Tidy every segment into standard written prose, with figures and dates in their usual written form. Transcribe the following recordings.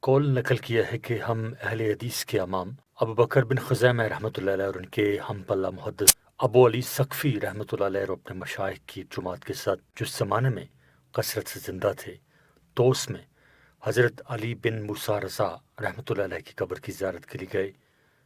قول نقل کیا ہے کہ ہم اہل حدیث کے امام ابو بکر بن خزیمہ رحمۃ اللہ علیہ اور ان کے ہم پلہ محدث ابو علی سقفی رحمۃ اللہ علیہ اور اپنے مشائخ کی جماعت کے ساتھ جس زمانے میں کثرت سے زندہ تھے، تو اس میں حضرت علی بن موسیٰ رضا رحمۃ اللہ علیہ کی قبر کی زیارت کے لیے گئے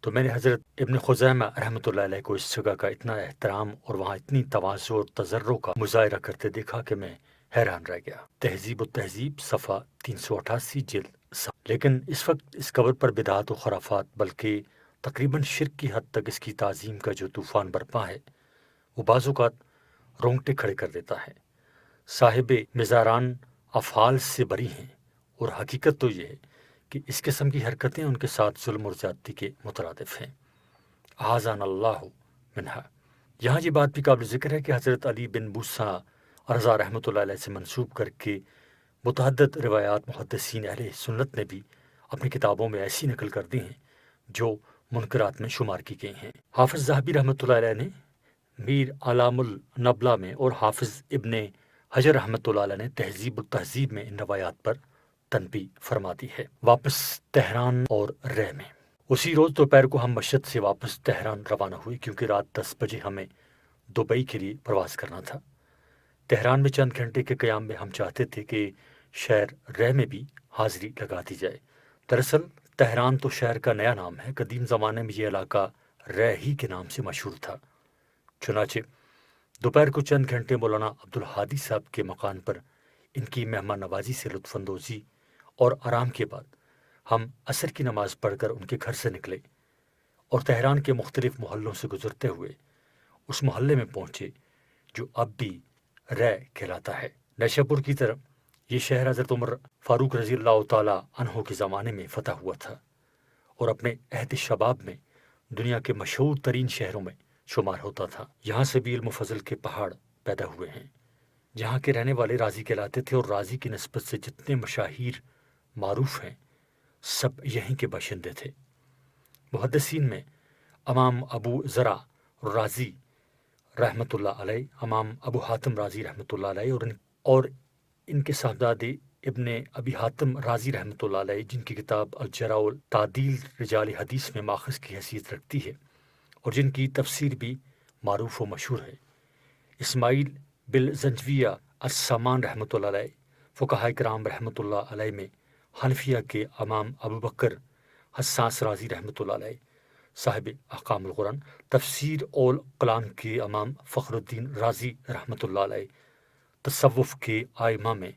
تو میں نے حضرت ابن خزیمہ رحمۃ اللہ علیہ کو اس جگہ کا اتنا احترام اور وہاں اتنی تواضع اور تضرع کا مظاہرہ کرتے دیکھا کہ میں حیران رہ گیا۔ تہذیب و تہذیب صفحہ 388 جلد 7۔ لیکن اس وقت اس قبر پر بدعات و خرافات بلکہ تقریباً شرک کی حد تک اس کی تعظیم کا جو طوفان برپا ہے وہ بعض اوقات رونگٹے کھڑے کر دیتا ہے۔ صاحب مزاران افعال سے بری ہیں، اور حقیقت تو یہ ہے کہ اس قسم کی حرکتیں ان کے ساتھ ظلم اور زیادتی کے مترادف ہیں۔ اعاذنا اللہ منہا۔ یہاں یہ بات بھی قابل ذکر ہے کہ حضرت علی بن موسیٰ رضا رحمۃ اللہ علیہ سے منسوب کر کے متعدد روایات محدثین اہل سنت نے بھی اپنی کتابوں میں ایسی نقل کر دی ہیں جو منکرات میں شمار کی گئی ہیں۔ حافظ ذہبی رحمۃ اللہ علیہ نے میر علام النبلہ میں اور حافظ ابن حجر رحمۃ اللہ علیہ نے تہذیب التہذیب میں ان روایات پر تنبیہ فرما دی ہے۔ واپس تہران اور رے میں اسی روز دوپہر کو ہم مشہد سے واپس تہران روانہ ہوئے کیونکہ رات 10 بجے ہمیں دبئی کے لیے پرواز کرنا تھا۔ تہران میں چند گھنٹے کے قیام میں ہم چاہتے تھے کہ شہر رے میں بھی حاضری لگا دی جائے۔ دراصل تہران تو شہر کا نیا نام ہے، قدیم زمانے میں یہ علاقہ رے ہی کے نام سے مشہور تھا۔ چنانچہ دوپہر کو چند گھنٹے مولانا عبدالہادی صاحب کے مکان پر ان کی مہمان نوازی سے لطف اندوزی اور آرام کے بعد ہم عصر کی نماز پڑھ کر ان کے گھر سے نکلے اور تہران کے مختلف محلوں سے گزرتے ہوئے اس محلے میں پہنچے جو اب بھی رے کہلاتا ہے۔ نیشا پور کی طرف یہ شہر حضرت عمر فاروق رضی اللہ تعالیٰ عنہ کے زمانے میں فتح ہوا تھا اور اپنے عہد شباب میں دنیا کے مشہور ترین شہروں میں شمار ہوتا تھا۔ یہاں سے بھی علم و فضل کے پہاڑ پیدا ہوئے ہیں۔ یہاں کے رہنے والے راضی کہلاتے تھے اور راضی کی نسبت سے جتنے مشاہیر معروف ہیں سب یہیں کے باشندے تھے۔ محدثین میں امام ابو زرع رازی رحمۃ اللہ علیہ، امام ابو حاتم رازی رحمۃ اللہ علیہ اور ان کے صاحبزادے ابن ابی حاتم رازی رحمۃ اللہ علیہ، جن کی کتاب الجرح تعدیل رجال حدیث میں ماخذ کی حیثیت رکھتی ہے اور جن کی تفسیر بھی معروف و مشہور ہے، اسماعیل بالزنجویہ السامان رحمۃ اللہ علیہ، فقہاء کرام رحمۃ اللہ علیہ میں حنفیہ کے امام ابو بکر حساس رازی رحمۃ اللہ علیہ صاحب احکام القرآن، تفسیر اول کلام کے امام فخر الدین رازی رحمۃ اللہ علیہ، تصوف کے ائمہ میں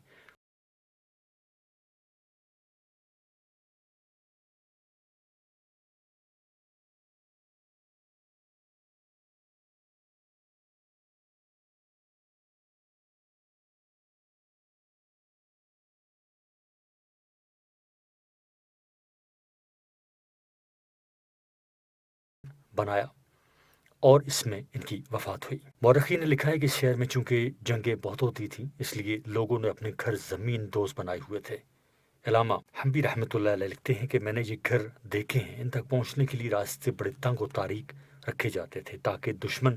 بنایا اور اس میں ان کی وفات ہوئی۔ مورخین نے لکھا ہے کہ اس شہر میں چونکہ جنگیں بہت ہوتی تھیں اس لیے لوگوں نے اپنے گھر زمین دوز بنائے ہوئے تھے۔ علامہ حنبی رحمۃ اللہ علیہ لکھتے ہیں کہ میں نے یہ گھر دیکھے ہیں، ان تک پہنچنے کے لیے راستے بڑے تنگ و تاریک رکھے جاتے تھے تاکہ دشمن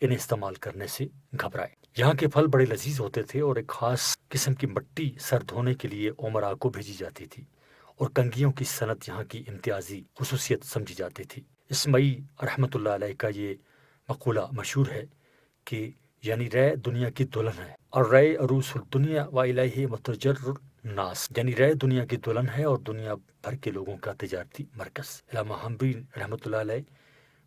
انہیں استعمال کرنے سے گھبرائے۔ یہاں کے پھل بڑے لذیذ ہوتے تھے اور ایک خاص قسم کی مٹی سر دھونے کے لیے عمرا کو بھیجی جاتی تھی اور کنگھیوں کی صنعت یہاں کی امتیازی خصوصیت سمجھی جاتی تھی۔ اسماعیل رحمۃ اللہ علیہ کا یہ مقولہ مشہور ہے کہ یعنی رے دنیا کی دلہن ہے اور رے عروس الدنیا و الیہ متجر الناس، یعنی رے دنیا کی دلہن ہے اور دنیا بھر کے لوگوں کا تجارتی مرکز۔ علامہ حنبی رحمۃ اللہ علیہ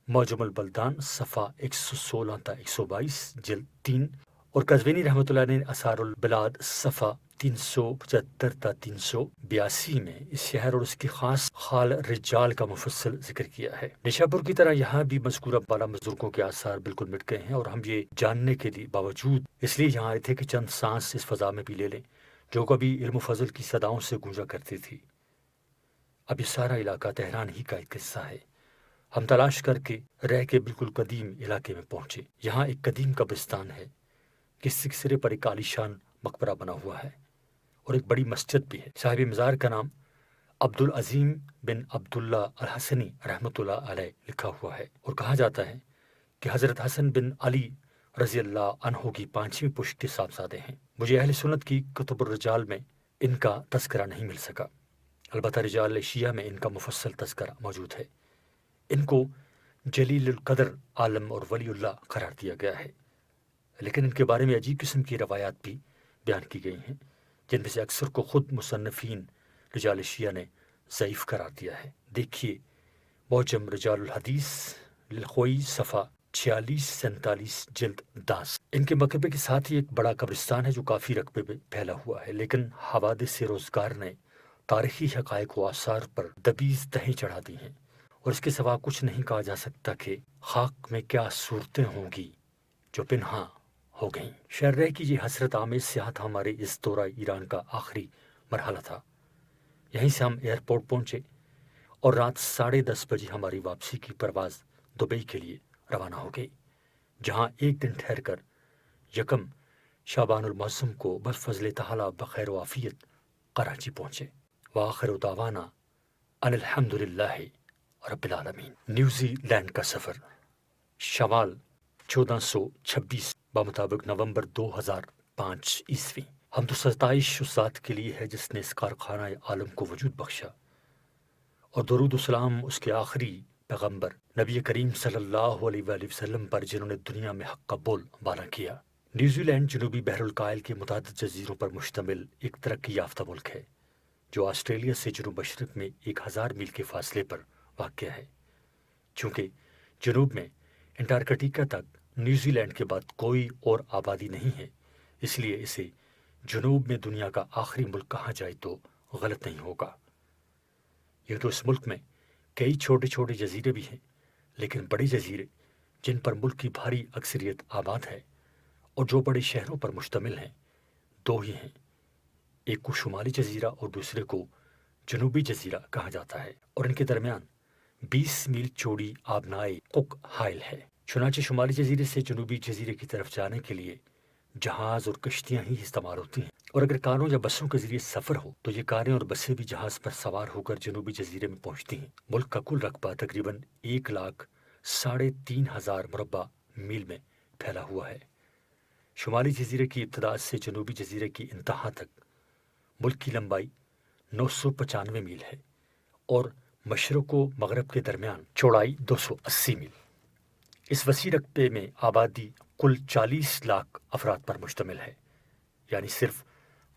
معجم البلدان صفحہ 116 تا 122 جلد 3 اور قزوینی رحمۃ اللہ نے آثار البلاد صفحہ 375 تا 382 میں اس شہر اور اس کی خاص خال رجال کا مفصل ذکر کیا ہے۔ نیشاپور کی طرح یہاں بھی مذکورہ بالا بزرگوں کے آثار بالکل مٹ گئے ہیں اور ہم یہ جاننے کے لیے باوجود اس لیے یہاں آئے تھے کہ چند سانس اس فضا میں بھی لے لیں جو کبھی علم و فضل کی صداؤں سے گونجا کرتی تھی۔ اب یہ سارا علاقہ تہران ہی کا ایک قصہ ہے۔ ہم تلاش کر کے رہ کے بالکل قدیم علاقے میں پہنچے۔ یہاں ایک قدیم قبرستان ہے، جس سرے پر ایک عالیشان مقبرہ بنا ہوا ہے اور ایک بڑی مسجد بھی ہے۔ صاحب مزار کا نام عبدالعظیم بن عبداللہ الحسنی رحمۃ اللہ علیہ لکھا ہوا ہے اور کہا جاتا ہے کہ حضرت حسن بن علی رضی اللہ عنہ کی 5ویں پشت کے صاحبزادے ہیں۔ مجھے اہل سنت کی کتب الرجال میں ان کا تذکرہ نہیں مل سکا۔ البتہ رجال شیعہ میں ان کا مفصل تذکرہ موجود ہے۔ ان کو جلیل القدر عالم اور ولی اللہ قرار دیا گیا ہے، لیکن ان کے بارے میں عجیب قسم کی روایات بھی بیان کی گئی ہیں، جن میں سے اکثر کو خود مصنفین رجال شیعہ نے ضعیف قرار دیا ہے۔ دیکھیے معجم رجال الحدیث للخوئی صفحہ 46-47 جلد 10۔ ان کے مکتبے کے ساتھ ہی ایک بڑا قبرستان ہے جو کافی رقبے میں پھیلا ہوا ہے، لیکن حوادث روزگار نے تاریخی حقائق و آثار پر دبیز دہیں چڑھا دی ہیں، اور اس کے سوا کچھ نہیں کہا جا سکتا کہ خاک میں کیا صورتیں ہوں گی جو پنہاں ہو گئیں۔ شہر رہ کی یہ حسرت آمیز سیاحت ہمارے اس دورہ ایران کا آخری مرحلہ تھا۔ یہیں سے ہم ایئرپورٹ پہنچے اور رات 10:30 بجے ہماری واپسی کی پرواز دبئی کے لیے روانہ ہو گئی، جہاں ایک دن ٹھہر کر یکم شعبان المعظم کو بفضل تعالیٰ بخیر و عافیت کراچی پہنچے۔ وآخر دعوانا ان الحمد للہ رب العالمین۔ نیوزی لینڈ کا سفر شوال 1426 بمطابق نومبر 2005 عیسوی۔ ہم تو ستائش اس ذات کے لیے ہے جس نے اس کارخانہ عالم کو وجود بخشا، اور درود و سلام اس کے آخری پیغمبر نبی کریم صلی اللہ علیہ وآلہ وسلم پر جنہوں نے دنیا میں حق کا بول بالا کیا۔ نیوزی لینڈ جنوبی بحر الکاہل کے متعدد جزیروں پر مشتمل ایک ترقی یافتہ ملک ہے جو آسٹریلیا سے جنوب مشرق میں 1000 میل کے فاصلے پر واقع ہے۔ چونکہ جنوب میں انٹارکٹیکا تک نیوزی لینڈ کے بعد کوئی اور آبادی نہیں ہے، اس لیے اسے جنوب میں دنیا کا آخری ملک کہا جائے تو غلط نہیں ہوگا۔ یہ تو اس ملک میں کئی چھوٹے چھوٹے جزیرے بھی ہیں، لیکن بڑے جزیرے جن پر ملک کی بھاری اکثریت آباد ہے اور جو بڑے شہروں پر مشتمل ہیں، دو ہی ہیں۔ ایک کو شمالی جزیرہ اور دوسرے کو جنوبی جزیرہ کہا جاتا ہے، اور ان کے درمیان 20 میل چوڑی آبنائے کوک حائل ہے۔ چنانچہ شمالی جزیرے سے جنوبی جزیرے کی طرف جانے کے لیے جہاز اور کشتیاں ہی استعمال ہوتی ہیں، اور اگر کاروں یا بسوں کے ذریعے سفر ہو تو یہ کاریں اور بسیں بھی جہاز پر سوار ہو کر جنوبی جزیرے میں پہنچتی ہیں۔ ملک کا کل رقبہ تقریباً 1,03,000 مربع میل میں پھیلا ہوا ہے۔ شمالی جزیرے کی ابتدا سے جنوبی جزیرے کی انتہا تک ملک کی لمبائی 995 میل ہے، اور مشرق و مغرب کے درمیان چوڑائی 280 میل۔ اس وسیع رقبے میں آبادی کل 40 لاکھ افراد پر مشتمل ہے، یعنی صرف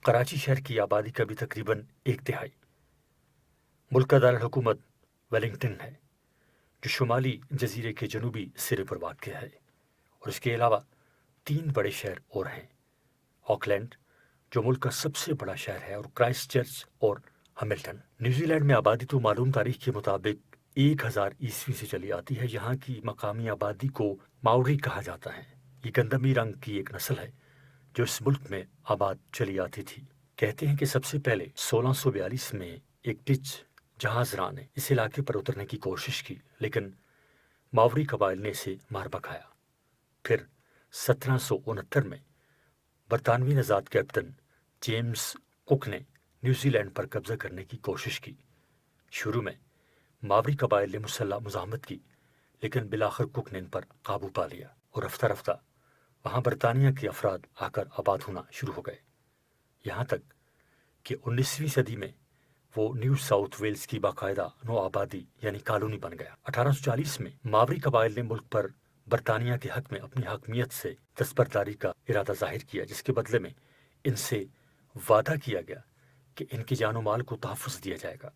کراچی شہر کی آبادی کا بھی تقریباً 1/3۔ ملک کا دارالحکومت ویلنگٹن ہے جو شمالی جزیرے کے جنوبی سرے پر واقع ہے، اور اس کے علاوہ 3 بڑے شہر اور ہیں: آکلینڈ جو ملک کا سب سے بڑا شہر ہے، اور کرائسٹ چرچ اور ہیملٹن۔ نیوزی لینڈ میں آبادی تو معلوم تاریخ کے مطابق 1000 عیسوی سے چلی آتی ہے۔ یہاں کی مقامی آبادی کو ماؤری کہا جاتا ہے۔ یہ گندمی رنگ کی ایک نسل ہے جو اس ملک میں آباد چلی آتی تھی۔ کہتے ہیں کہ سب سے پہلے 1642 میں ایک ڈچ جہاز راں نے اس علاقے پر اترنے کی کوشش کی، لیکن ماوری قبائل نے اسے مار بکھایا۔ پھر 1769 میں برطانوی نژاد کیپٹن جیمز کک نے نیوزی لینڈ پر قبضہ کرنے کی کوشش کی۔ شروع میں ماوری قبائل نے مسلح مزاحمت کی، لیکن بالآخر کک نے ان پر قابو پا لیا، اور رفتہ رفتہ وہاں برطانیہ کے افراد آ کر آباد ہونا شروع ہو گئے، یہاں تک کہ 19ویں صدی میں وہ نیو ساؤتھ ویلز کی باقاعدہ نو آبادی یعنی کالونی بن گیا۔ 1840 میں ماوری قبائل نے ملک پر برطانیہ کے حق میں اپنی حاکمیت سے دستبرداری کا ارادہ ظاہر کیا، جس کے بدلے میں ان سے وعدہ کیا گیا کہ ان کی جان و مال کو تحفظ دیا جائے گا،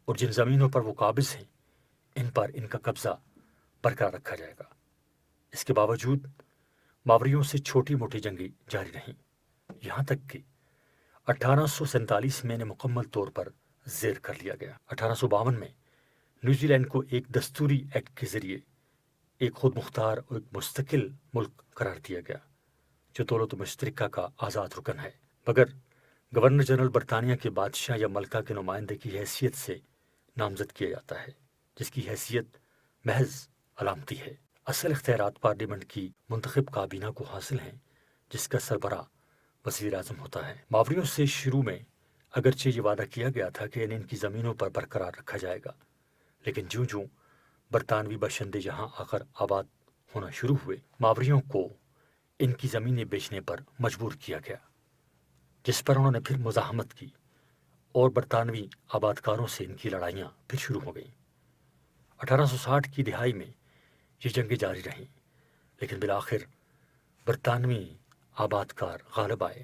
اور جن زمینوں پر وہ قابض ہیں ان پر ان کا قبضہ برقرار رکھا جائے گا۔ اس کے باوجود ماوریوں سے چھوٹی موٹی جنگیں جاری رہیں، یہاں تک کہ 1847 میں انہیں مکمل طور پر زیر کر لیا گیا۔ 1852 میں نیوزی لینڈ کو ایک دستوری ایکٹ کے ذریعے ایک خود مختار اور ایک مستقل ملک قرار دیا گیا جو دولت مشترکہ کا آزاد رکن ہے، مگر گورنر جنرل برطانیہ کے بادشاہ یا ملکہ کے نمائندے کی حیثیت سے نامزد کیا جاتا ہے، جس کی حیثیت محض علامتی ہے۔ اصل اختیارات پارلیمنٹ کی منتخب کابینہ کو حاصل ہیں، جس کا سربراہ وزیر اعظم ہوتا ہے۔ ماوریوں سے شروع میں اگرچہ یہ وعدہ کیا گیا تھا کہ انہیں ان کی زمینوں پر برقرار رکھا جائے گا، لیکن جوں جوں برطانوی باشندے یہاں آ کر آباد ہونا شروع ہوئے، ماوریوں کو ان کی زمینیں بیچنے پر مجبور کیا گیا، جس پر انہوں نے پھر مزاحمت کی اور برطانوی آبادکاروں سے ان کی لڑائیاں پھر شروع ہو گئیں۔ 1860 کی دہائی میں یہ جنگیں جاری رہیں، لیکن بالآخر برطانوی آبادکار غالب آئے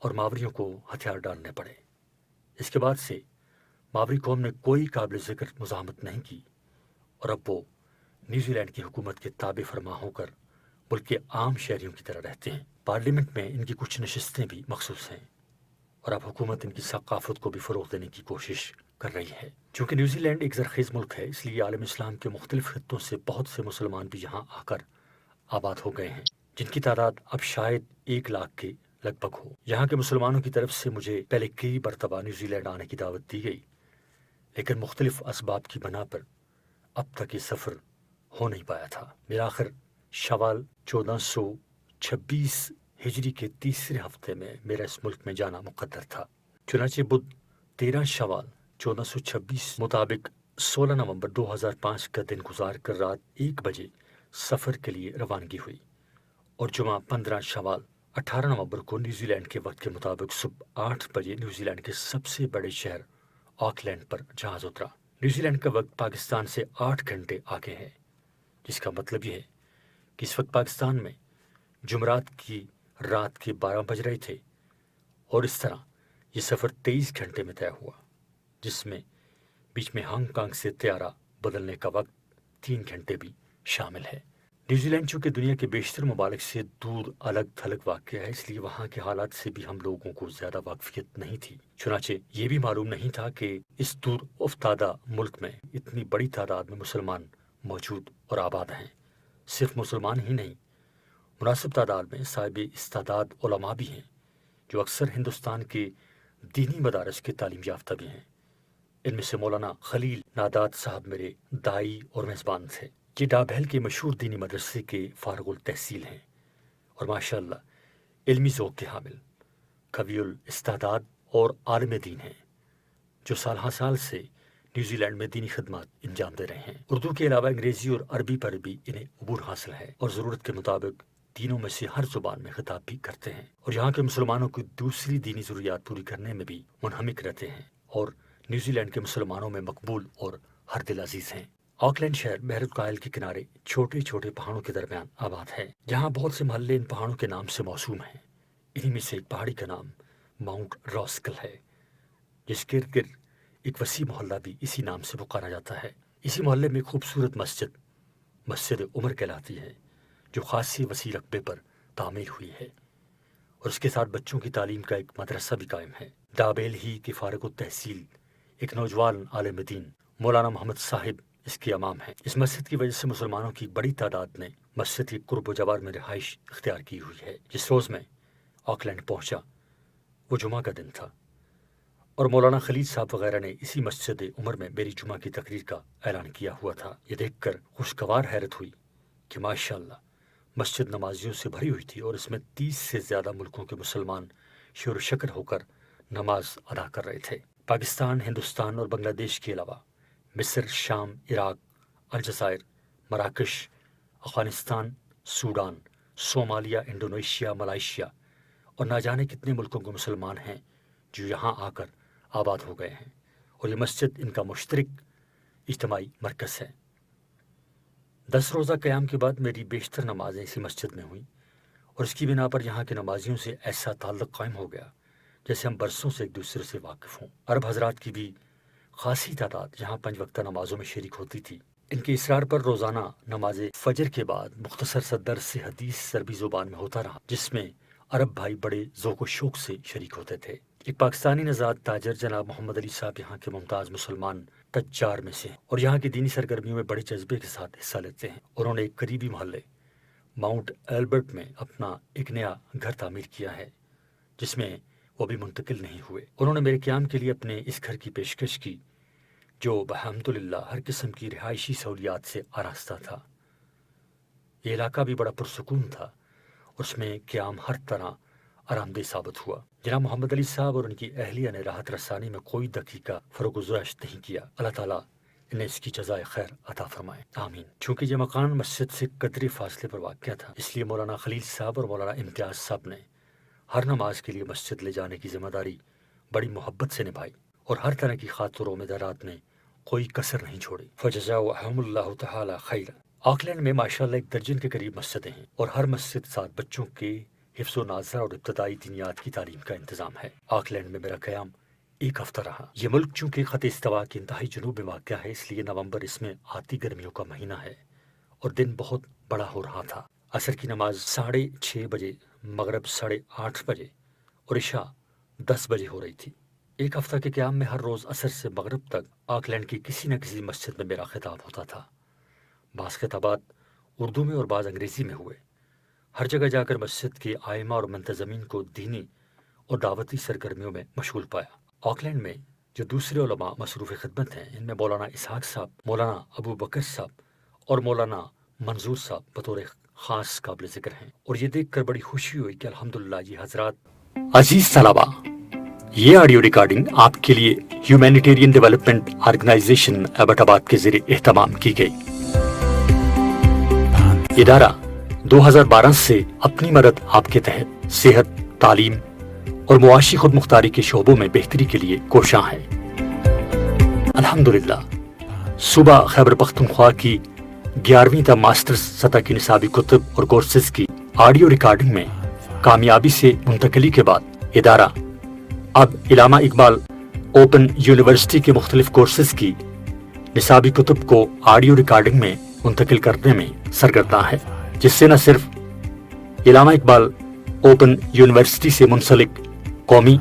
اور ماوریوں کو ہتھیار ڈالنے پڑے۔ اس کے بعد سے ماوری قوم نے کوئی قابل ذکر مزاحمت نہیں کی، اور اب وہ نیوزی لینڈ کی حکومت کے تابع فرما ہو کر ملک کے عام شہریوں کی طرح رہتے ہیں۔ پارلیمنٹ میں ان کی کچھ نشستیں بھی مخصوص ہیں، اور اب حکومت ان کی ثقافت کو بھی فروغ دینے کی کوشش کر رہی ہے۔ چونکہ نیوزی لینڈ ایک زرخیز ملک ہے، اس لیے عالم اسلام کے مختلف خطوں سے بہت سے مسلمان بھی یہاں آ کر آباد ہو گئے ہیں، جن کی تعداد اب شاید 1 لاکھ کے لگ بھگ ہو۔ یہاں کے مسلمانوں کی طرف سے مجھے پہلے کئی مرتبہ نیوزی لینڈ آنے کی دعوت دی گئی، لیکن مختلف اسباب کی بنا پر اب تک یہ سفر ہو نہیں پایا تھا۔ میرا آخر شوال 1426 ہجری کے تیسرے ہفتے میں میرا اس ملک میں جانا مقدر تھا۔ چنانچہ بدھ 13 شوال 1426 مطابق 16 نومبر 2005 کا دن گزار کر رات 1 بجے سفر کے لیے روانگی ہوئی، اور جمعہ 15 شوال 18 نومبر کو نیوزی لینڈ کے وقت کے مطابق صبح 8 بجے نیوزی لینڈ کے سب سے بڑے شہر آکلینڈ پر جہاز اترا۔ نیوزی لینڈ کا وقت پاکستان سے 8 گھنٹے آگے ہے، جس کا مطلب یہ ہے کہ اس وقت پاکستان میں جمعرات کی رات کے 12 بج رہے تھے، اور اس طرح یہ سفر 23 گھنٹے میں طے ہوا، جس میں بیچ میں ہانگ کانگ سے طیارہ بدلنے کا وقت 3 گھنٹے بھی شامل ہے۔ نیوزی لینڈ چونکہ دنیا کے بیشتر ممالک سے دور الگ تھلگ واقع ہے، اس لیے وہاں کے حالات سے بھی ہم لوگوں کو زیادہ واقفیت نہیں تھی۔ چنانچہ یہ بھی معلوم نہیں تھا کہ اس دور افتادہ ملک میں اتنی بڑی تعداد میں مسلمان موجود اور آباد ہیں۔ صرف مسلمان ہی نہیں، مناسب تعداد میں صاحب استعداد علماء بھی ہیں، جو اکثر ہندوستان کے دینی مدارس کے تعلیم یافتہ بھی ہیں۔ ان میں سے مولانا خلیل ناداد صاحب میرے دائی اور میزبان تھے۔ یہ ڈابھیل کے مشہور دینی مدرسے کے فارغ التحصیل ہیں، اور ماشاءاللہ علمی ذوق کے حامل، قوی الاستعداد اور عالم دین ہیں، جو سال ہر سال سے نیوزی لینڈ میں دینی خدمات انجام دے رہے ہیں۔ اردو کے علاوہ انگریزی اور عربی پر بھی انہیں عبور حاصل ہے، اور ضرورت کے مطابق تینوں میں سے ہر زبان میں خطاب بھی کرتے ہیں، اور یہاں کے مسلمانوں کی دوسری دینی ضروریات پوری کرنے میں بھی منہمک رہتے ہیں، اور نیوزی لینڈ کے مسلمانوں میں مقبول اور ہر دل عزیز ہیں۔ آکلینڈ شہر بحر الکاہل کے کنارے چھوٹے چھوٹے پہاڑوں کے درمیان آباد ہے۔ جہاں بہت سے محلے ان پہاڑوں کے نام سے موسوم ہیں۔ انہی میں سے ایک پہاڑی کا نام ماؤنٹ راسکل ہے، جس کے ارد گرد ایک وسیع محلہ بھی اسی نام سے پکارا جاتا ہے۔ اسی محلے میں خوبصورت مسجد عمر کہلاتی ہے، جو خاصی وسیع رقبے پر تعمیر ہوئی ہے، اور اس کے ساتھ بچوں کی تعلیم کا ایک مدرسہ بھی قائم ہے۔ ڈابھیل ہی کے فارغ التحصیل ایک نوجوان عالم دین مولانا محمد صاحب اس کے امام ہیں۔ اس مسجد کی وجہ سے مسلمانوں کی بڑی تعداد نے مسجد کے قرب و جوار میں رہائش اختیار کی ہوئی ہے۔ جس روز میں آکلینڈ پہنچا وہ جمعہ کا دن تھا، اور مولانا خلیل صاحب وغیرہ نے اسی مسجد عمر میں میری جمعہ کی تقریر کا اعلان کیا ہوا تھا۔ یہ دیکھ کر خوشگوار حیرت ہوئی کہ ماشاءاللہ مسجد نمازیوں سے بھری ہوئی تھی، اور اس میں 30 سے زیادہ ملکوں کے مسلمان شور و شکر ہو کر نماز ادا کر رہے تھے۔ پاکستان، ہندوستان اور بنگلہ دیش کے علاوہ مصر، شام، عراق، الجزائر، مراکش، Afghanistan, Sudan, Somalia, Indonesia, Malaysia اور نہ جانے کتنے ملکوں کے مسلمان ہیں جو یہاں آ کر آباد ہو گئے ہیں، اور یہ مسجد ان کا مشترک اجتماعی مرکز ہے۔ 10 روزہ قیام کے بعد میری بیشتر نمازیں اسی مسجد میں ہوئیں، اور اس کی بنا پر یہاں کے نمازیوں سے ایسا تعلق قائم ہو گیا جیسے ہم برسوں سے ایک دوسرے سے واقف ہوں۔ عرب حضرات کی بھی خاصی تعداد یہاں 5 وقتہ نمازوں میں شریک ہوتی تھی۔ ان کے اصرار پر روزانہ نماز فجر کے بعد مختصر سا درس حدیث عربی زبان میں ہوتا رہا، جس میں عرب بھائی بڑے ذوق و شوق سے شریک ہوتے تھے۔ ایک پاکستانی نژاد تاجر جناب محمد علی صاحب یہاں کے ممتاز مسلمان تجار میں سے ہیں، اور یہاں کی دینی سرگرمیوں میں بڑے جذبے کے ساتھ حصہ لیتے ہیں۔ انہوں نے ایک قریبی محلے ماؤنٹ ایلبرٹ میں اپنا ایک نیا گھر تعمیر کیا ہے، جس میں وہ بھی منتقل نہیں ہوئے۔ انہوں نے میرے قیام کے لیے اپنے اس گھر کی پیشکش کی، جو الحمدللہ ہر قسم کی رہائشی سہولیات سے آراستہ تھا۔ یہ علاقہ بھی بڑا پرسکون تھا، اس میں قیام ہر طرح آرام دہ ثابت ہوا۔ جناب محمد علی صاحب اور ان کی اہلیہ نے راحت رسانی میں کوئی دقیقہ فروگزاشت نہیں کیا۔ اللہ تعالیٰ انہیں اس کی جزائے خیر عطا فرمائے، آمین۔ چونکہ یہ مکان مسجد سے قدرے فاصلے پر واقع تھا، اس لیے مولانا خلیل صاحب اور مولانا امتیاز صاحب نے ہر نماز کے لیے مسجد لے جانے کی ذمہ داری بڑی محبت سے نبھائی، اور ہر طرح کی خاطر و مدارات میں کوئی کسر نہیں چھوڑی۔ فجزاهم اللہ تعالی خیر۔ آکلینڈ میں ماشاءاللہ 1 درجن کے قریب مسجدیں ہیں اور ہر مسجد ساتھ بچوں کے حفظ و ناظرہ اور ابتدائی دینیات کی تعلیم کا انتظام ہے۔ آکلینڈ میں میرا قیام 1 ہفتہ رہا۔ یہ ملک چونکہ خط استوا کے انتہائی جنوب میں واقع ہے، اس لیے نومبر اس میں آتی گرمیوں کا مہینہ ہے اور دن بہت بڑا ہو رہا تھا۔ عصر کی نماز 6:30 بجے، مغرب 8:30 بجے اور عشاء 10 بجے ہو رہی تھی۔ 1 ہفتہ کے قیام میں ہر روز عصر سے مغرب تک آکلینڈ کی کسی نہ کسی مسجد میں میرا خطاب ہوتا تھا۔ بعض خطابات اردو میں اور بعض انگریزی میں ہوئے۔ ہر جگہ جا کر مسجد کے ائمہ اور منتظمین کو دینی اور دعوتی سرگرمیوں میں مشغول پایا۔ آکلینڈ میں جو دوسرے علماء مصروف خدمت ہیں، ان میں مولانا اسحاق صاحب، مولانا ابو بکر صاحب اور مولانا منظور صاحب بطور خاص قابل ذکر ہیں، اور یہ دیکھ کر بڑی خوشی ہوئی کہ الحمدللہ یہ حضرات۔ عزیز طلباء، یہ آڈیو ریکارڈنگ آپ کے لیے ہیومینیٹیرین ڈیولپمنٹ آرگنائزیشن ایبٹ آباد کے زیر اہتمام کی گئی۔ ادارہ 2012 سے اپنی مدد آپ کے تحت صحت، تعلیم اور معاشی خود مختاری کے شعبوں میں بہتری کے لیے کوشاں ہے۔ الحمدللہ صوبہ خیبر پختونخوا کی 11ویں تا ماسٹرز سطح کی نصابی کتب اور کورسز کی آڈیو ریکارڈنگ میں کامیابی سے منتقلی کے بعد ادارہ اب علامہ اقبال اوپن یونیورسٹی کے مختلف کورسز کی نصابی کتب کو آڈیو ریکارڈنگ میں منتقل کرنے میں سرگرداں ہے، جس سے نہ صرف علامہ اقبال اوپن یونیورسٹی سے منسلک قومی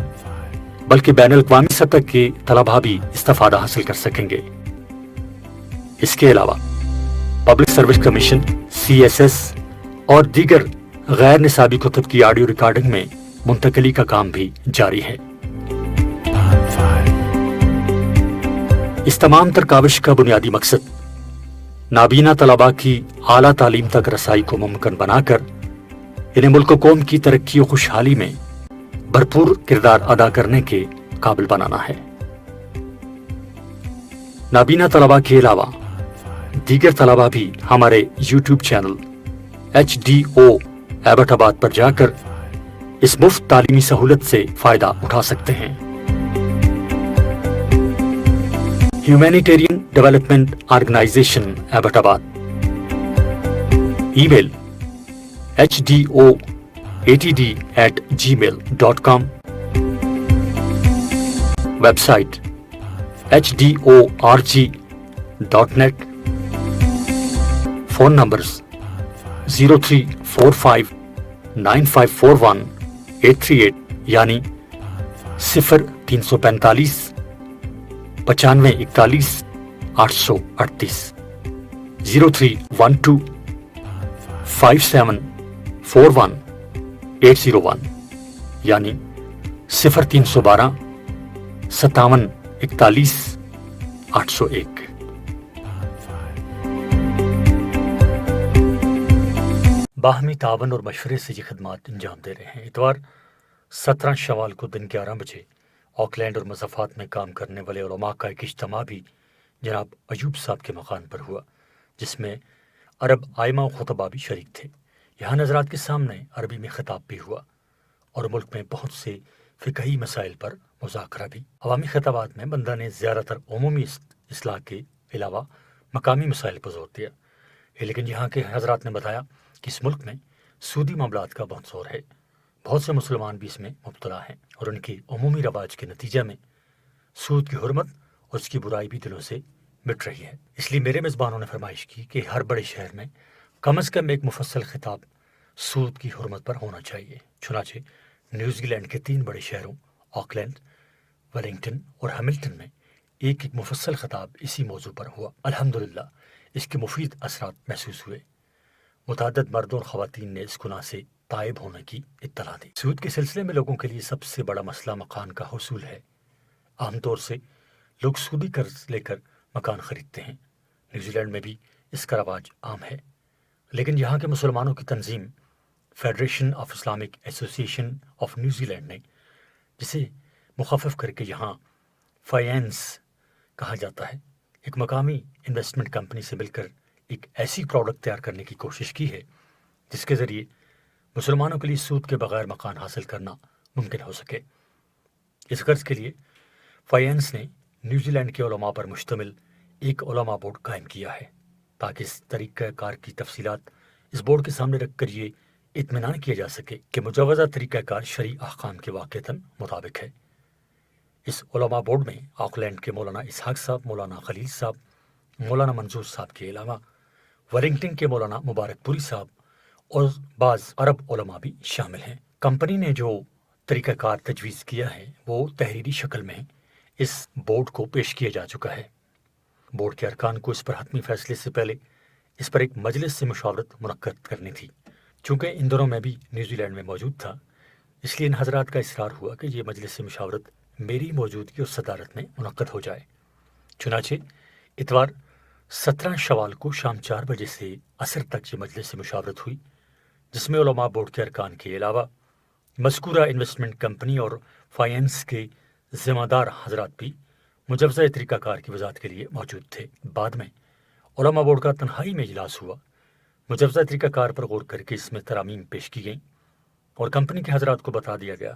بلکہ بین الاقوامی سطح کے طلباء بھی استفادہ حاصل کر سکیں گے۔ اس کے علاوہ پبلک سروس کمیشن، CSS اور دیگر غیر نصابی کتب کی آڈیو ریکارڈنگ میں منتقلی کا کام بھی جاری ہے۔ اس تمام تر کاوش کا بنیادی مقصد نابینا طلباء کی اعلیٰ تعلیم تک رسائی کو ممکن بنا کر انہیں ملک و قوم کی ترقی و خوشحالی میں بھرپور کردار ادا کرنے کے قابل بنانا ہے۔ نابینا طلباء کے علاوہ دیگر طلباء بھی ہمارے YouTube چینل HDO ایبٹ آباد پر جا کر اس مفت تعلیمی سہولت سے فائدہ اٹھا سکتے ہیں۔ Humanitarian development organisation Abbottabad, e mail hdo@gmail.com، website hdorg.net، phone numbers 03459541 یعنی 0345 9541 838، 0312 5741 801 یعنی 0312 5741 801۔ باہمی تعاون اور مشورے سے یہ خدمات انجام دے رہے ہیں۔ اتوار 17 شوال کو دن 11 بجے آکلینڈ اور مضافات میں کام کرنے والے علماء کا ایک اجتماع بھی جناب ایوب صاحب کے مکان پر ہوا، جس میں عرب ائمہ و خطباء بھی شریک تھے۔ یہاں نظرات کے سامنے عربی میں خطاب بھی ہوا اور ملک میں بہت سے فقہی مسائل پر مذاکرہ بھی۔ عوامی خطابات میں بندہ نے زیادہ تر عمومی اصلاح کے علاوہ مقامی مسائل پر زور دیا، لیکن یہاں کے حضرات نے بتایا کہ اس ملک میں سودی معاملات کا بہت زور ہے، بہت سے مسلمان بھی اس میں مبتلا ہیں اور ان کے عمومی رواج کے نتیجہ میں سود کی حرمت اور اس کی برائی بھی دلوں سے مٹ رہی ہے۔ اس لیے میرے میزبانوں نے فرمائش کی کہ ہر بڑے شہر میں کم از کم ایک مفصل خطاب سود کی حرمت پر ہونا چاہیے۔ چنانچہ نیوزی لینڈ کے 3 بڑے شہروں آکلینڈ، ویلنگٹن اور ہیملٹن میں ایک مفصل خطاب اسی موضوع پر ہوا۔ الحمدللہ اس کے مفید اثرات محسوس ہوئے۔ متعدد مردوں اور خواتین نے اس گناہ سے تائب ہونے کی اطلاع دی۔ سود کے سلسلے میں لوگوں کے لیے سب سے بڑا مسئلہ مکان کا حصول ہے۔ عام طور سے لوگ سودی قرض لے کر مکان خریدتے ہیں۔ نیوزی لینڈ میں بھی اس کا رواج عام ہے، لیکن یہاں کے مسلمانوں کی تنظیم federation of Islamic association of New Zealand نے، جسے مخفف کر کے یہاں فائنانس کہا جاتا ہے، ایک مقامی انویسٹمنٹ کمپنی سے مل کر ایک ایسی پروڈکٹ تیار کرنے کی کوشش کی ہے جس کے ذریعے مسلمانوں کے لیے سود کے بغیر مکان حاصل کرنا ممکن ہو سکے۔ اس غرض کے لیے فائنس نے نیوزی لینڈ کے علماء پر مشتمل ایک علماء بورڈ قائم کیا ہے تاکہ اس طریقہ کار کی تفصیلات اس بورڈ کے سامنے رکھ کر یہ اطمینان کیا جا سکے کہ مجوزہ طریقہ کار شرعی احکام کے واقعتاً مطابق ہے۔ اس علماء بورڈ میں آکلینڈ کے مولانا اسحاق صاحب، مولانا خلیل صاحب، مولانا منظور صاحب کے علاوہ ویلنگٹن کے مولانا مبارک پوری صاحب اور بعض عرب علماء بھی شامل ہیں۔ کمپنی نے جو طریقہ کار تجویز کیا ہے وہ تحریری شکل میں اس بورڈ کو پیش کیا جا چکا ہے۔ بورڈ کے ارکان کو اس پر حتمی فیصلے سے پہلے اس پر ایک مجلس سے مشاورت منعقد کرنی تھی۔ چونکہ ان دنوں میں بھی نیوزی لینڈ میں موجود تھا، اس لیے ان حضرات کا اصرار ہوا کہ یہ مجلس سے مشاورت میری موجودگی اور صدارت میں منعقد ہو جائے۔ چنانچہ اتوار 17 شوال کو شام 4 بجے سے عصر تک یہ مجلس سے مشاورت ہوئی، جس میں علماء بورڈ کے ارکان کے علاوہ مذکورہ انویسٹمنٹ کمپنی اور فائنانس کے ذمہ دار حضرات بھی مجوزہ طریقہ کار کی وضاحت کے لیے موجود تھے۔ بعد میں علماء بورڈ کا تنہائی میں اجلاس ہوا، مجوزہ طریقہ کار پر غور کر کے اس میں ترامیم پیش کی گئیں اور کمپنی کے حضرات کو بتا دیا گیا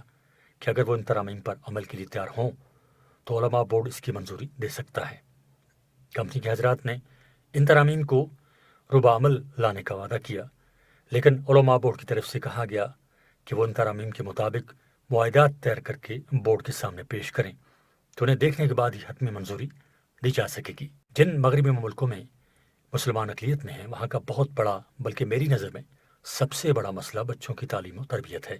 کہ اگر وہ ان ترامیم پر عمل کے لیے تیار ہوں تو علماء بورڈ اس کی منظوری دے سکتا ہے۔ کمپنی کے حضرات نے ان ترامیم کو روبہ عمل لانے کا وعدہ کیا، لیکن علماء بورڈ کی طرف سے کہا گیا کہ وہ ان ترامیم کے مطابق معاہدات تیار کر کے بورڈ کے سامنے پیش کریں تو انہیں دیکھنے کے بعد ہی حتمی منظوری دی جا سکے گی۔ جن مغربی ملکوں میں مسلمان اقلیت میں ہیں وہاں کا بہت بڑا، بلکہ میری نظر میں سب سے بڑا مسئلہ بچوں کی تعلیم و تربیت ہے۔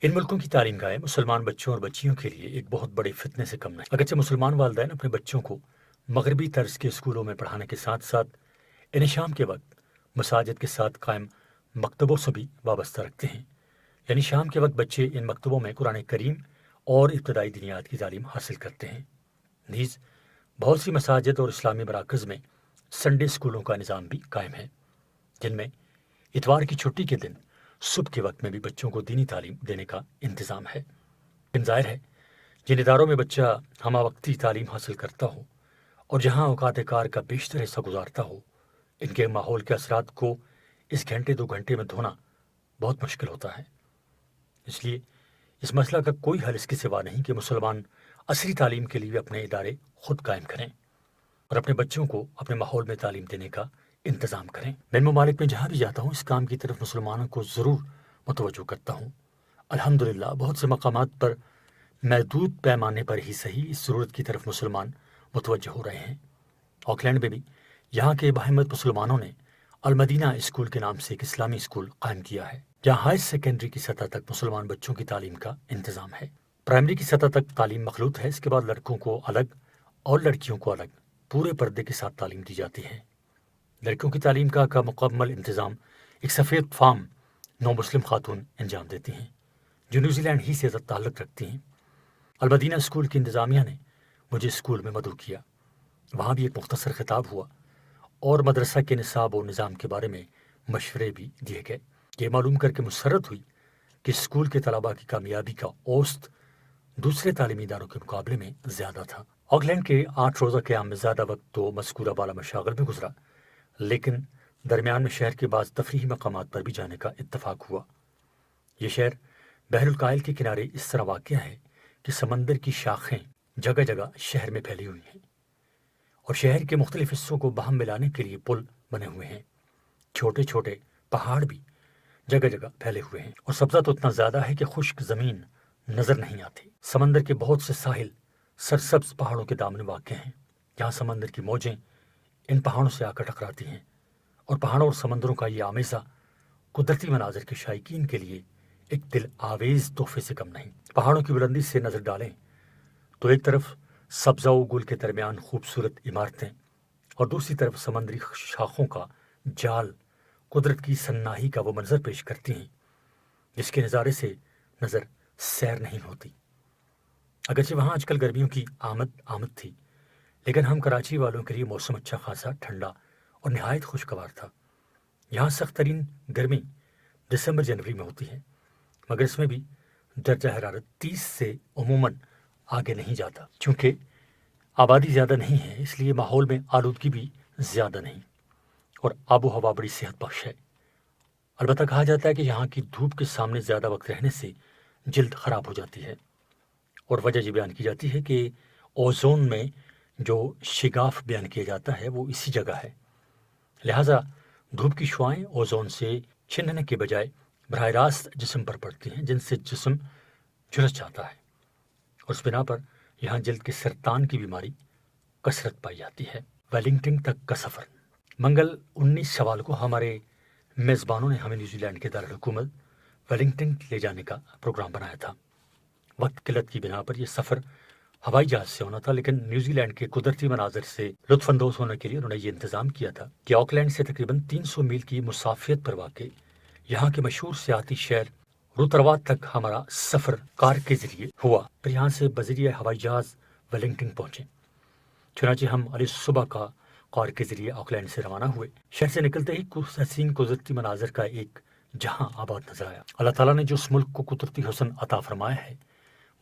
ان ملکوں کی تعلیم گاہیں مسلمان بچوں اور بچیوں کے لیے ایک بہت بڑے فتنے سے کم نہیں۔ اگرچہ مسلمان والدین اپنے بچوں کو مغربی طرز کے اسکولوں میں پڑھانے کے ساتھ ساتھ انہیں شام کے وقت مساجد کے ساتھ قائم مکتبوں سے بھی وابستہ رکھتے ہیں، یعنی شام کے وقت بچے ان مکتبوں میں قرآن کریم اور ابتدائی دینیات کی تعلیم حاصل کرتے ہیں۔ نیز بہت سی مساجد اور اسلامی مراکز میں سنڈے اسکولوں کا نظام بھی قائم ہے، جن میں اتوار کی چھٹی کے دن صبح کے وقت میں بھی بچوں کو دینی تعلیم دینے کا انتظام ہے۔ لیکن ظاہر ہے جن اداروں میں بچہ ہمہ وقتی تعلیم حاصل کرتا ہو اور جہاں اوقات کار کا بیشتر حصہ گزارتا ہو، ان کے ماحول کے اثرات کو اس گھنٹے 2 گھنٹے میں دھونا بہت مشکل ہوتا ہے۔ اس لیے اس مسئلہ کا کوئی حل اس کے سوا نہیں کہ مسلمان عصری تعلیم کے لیے اپنے ادارے خود قائم کریں اور اپنے بچوں کو اپنے ماحول میں تعلیم دینے کا انتظام کریں۔ میں ان ممالک میں جہاں بھی جاتا ہوں اس کام کی طرف مسلمانوں کو ضرور متوجہ کرتا ہوں۔ الحمدللہ بہت سے مقامات پر محدود پیمانے پر ہی صحیح اس ضرورت کی طرف مسلمان متوجہ ہو رہے ہیں۔ آکلینڈ میں بھی یہاں کے باہمت مسلمانوں نے المدینہ اسکول کے نام سے ایک اسلامی اسکول قائم کیا ہے، جہاں ہائر سیکنڈری کی سطح تک مسلمان بچوں کی تعلیم کا انتظام ہے۔ پرائمری کی سطح تک تعلیم مخلوط ہے، اس کے بعد لڑکوں کو الگ اور لڑکیوں کو الگ پورے پردے کے ساتھ تعلیم دی جاتی ہے۔ لڑکیوں کی تعلیم کا مکمل انتظام ایک سفید فام نو مسلم خاتون انجام دیتی ہیں جو نیوزی لینڈ ہی سے تعلق رکھتی ہیں۔ المدینہ اسکول کی انتظامیہ نے مجھے اسکول میں مدعو کیا، وہاں بھی ایک مختصر خطاب ہوا اور مدرسہ کے نصاب و نظام کے بارے میں مشورے بھی دیے گئے۔ یہ معلوم کر کے مسرت ہوئی کہ اسکول کے طلباء کی کامیابی کا اوسط دوسرے تعلیمی اداروں کے مقابلے میں زیادہ تھا۔ آکلینڈ کے 8 روزہ قیام میں زیادہ وقت تو مذکورہ بالا مشاغل میں گزرا، لیکن درمیان میں شہر کے بعض تفریحی مقامات پر بھی جانے کا اتفاق ہوا۔ یہ شہر بحر الکاہل کے کنارے اس طرح واقع ہے کہ سمندر کی شاخیں جگہ جگہ شہر میں پھیلی ہوئی ہیں اور شہر کے مختلف حصوں کو باہم ملانے کے لیے پل بنے ہوئے ہیں۔ چھوٹے چھوٹے پہاڑ بھی جگہ جگہ پھیلے ہوئے ہیں اور سبزہ تو اتنا زیادہ ہے کہ خشک زمین نظر نہیں آتی۔ سمندر کے بہت سے ساحل سرسبز پہاڑوں کے دامن واقع ہیں، جہاں سمندر کی موجیں ان پہاڑوں سے آ کر ٹکراتی ہیں، اور پہاڑوں اور سمندروں کا یہ آمیزہ قدرتی مناظر کے شائقین کے لیے ایک دل آویز تحفے سے کم نہیں۔ پہاڑوں کی بلندی سے نظر ڈالیں تو ایک طرف سبزہ و گل کے درمیان خوبصورت عمارتیں اور دوسری طرف سمندری شاخوں کا جال قدرت کی سناہی کا وہ منظر پیش کرتی ہیں جس کے نظارے سے نظر سیر نہیں ہوتی۔ اگرچہ وہاں آج کل گرمیوں کی آمد تھی، لیکن ہم کراچی والوں کے لیے موسم اچھا خاصا ٹھنڈا اور نہایت خوشگوار تھا۔ یہاں سخت ترین گرمی دسمبر جنوری میں ہوتی ہے، مگر اس میں بھی درجہ حرارت 30 سے عموماً آگے نہیں جاتا۔ چونکہ آبادی زیادہ نہیں ہے اس لیے ماحول میں آلودگی بھی زیادہ نہیں اور آب و ہوا بڑی صحت بخش ہے۔ البتہ کہا جاتا ہے کہ یہاں کی دھوپ کے سامنے زیادہ وقت رہنے سے جلد خراب ہو جاتی ہے اور وجہ یہ بیان کی جاتی ہے کہ اوزون میں جو شگاف بیان کیا جاتا ہے وہ اسی جگہ ہے، لہٰذا دھوپ کی شعائیں اوزون سے چھننے کے بجائے براہ راست جسم پر پڑتی ہیں، جن سے جسم جھلس جاتا ہے، اور اس بنا پر یہاں جلد کے سرطان کی بیماری کثرت پائی جاتی ہے۔ ویلنگٹن تک کا سفر۔ منگل 19 سوال کو ہمارے میزبانوں نے ہمیں نیوزی لینڈ کے دارالحکومت ویلنگٹن لے جانے کا پروگرام بنایا تھا۔ وقت قلت کی بنا پر یہ سفر ہوائی جہاز سے ہونا تھا، لیکن نیوزی لینڈ کے قدرتی مناظر سے لطف اندوز ہونے کے لیے انہوں نے یہ انتظام کیا تھا کہ آکلینڈ سے تقریباً 300 میل کی مسافت پر واقع یہاں کے مشہور سیاحتی شہر روتروا تک ہمارا سفر کار کے ذریعے ہوا، پھر یہاں سے بذریعہ ہوائی جہاز ویلنگٹن پہنچے۔ چنانچہ ہم علی صبح کا کار کے ذریعے آکلینڈ سے روانہ ہوئے۔ شہر سے نکلتے ہی حسین قدرتی مناظر کا ایک جہاں آباد نظر آیا۔ اللہ تعالیٰ نے جو اس ملک کو قدرتی حسن عطا فرمایا ہے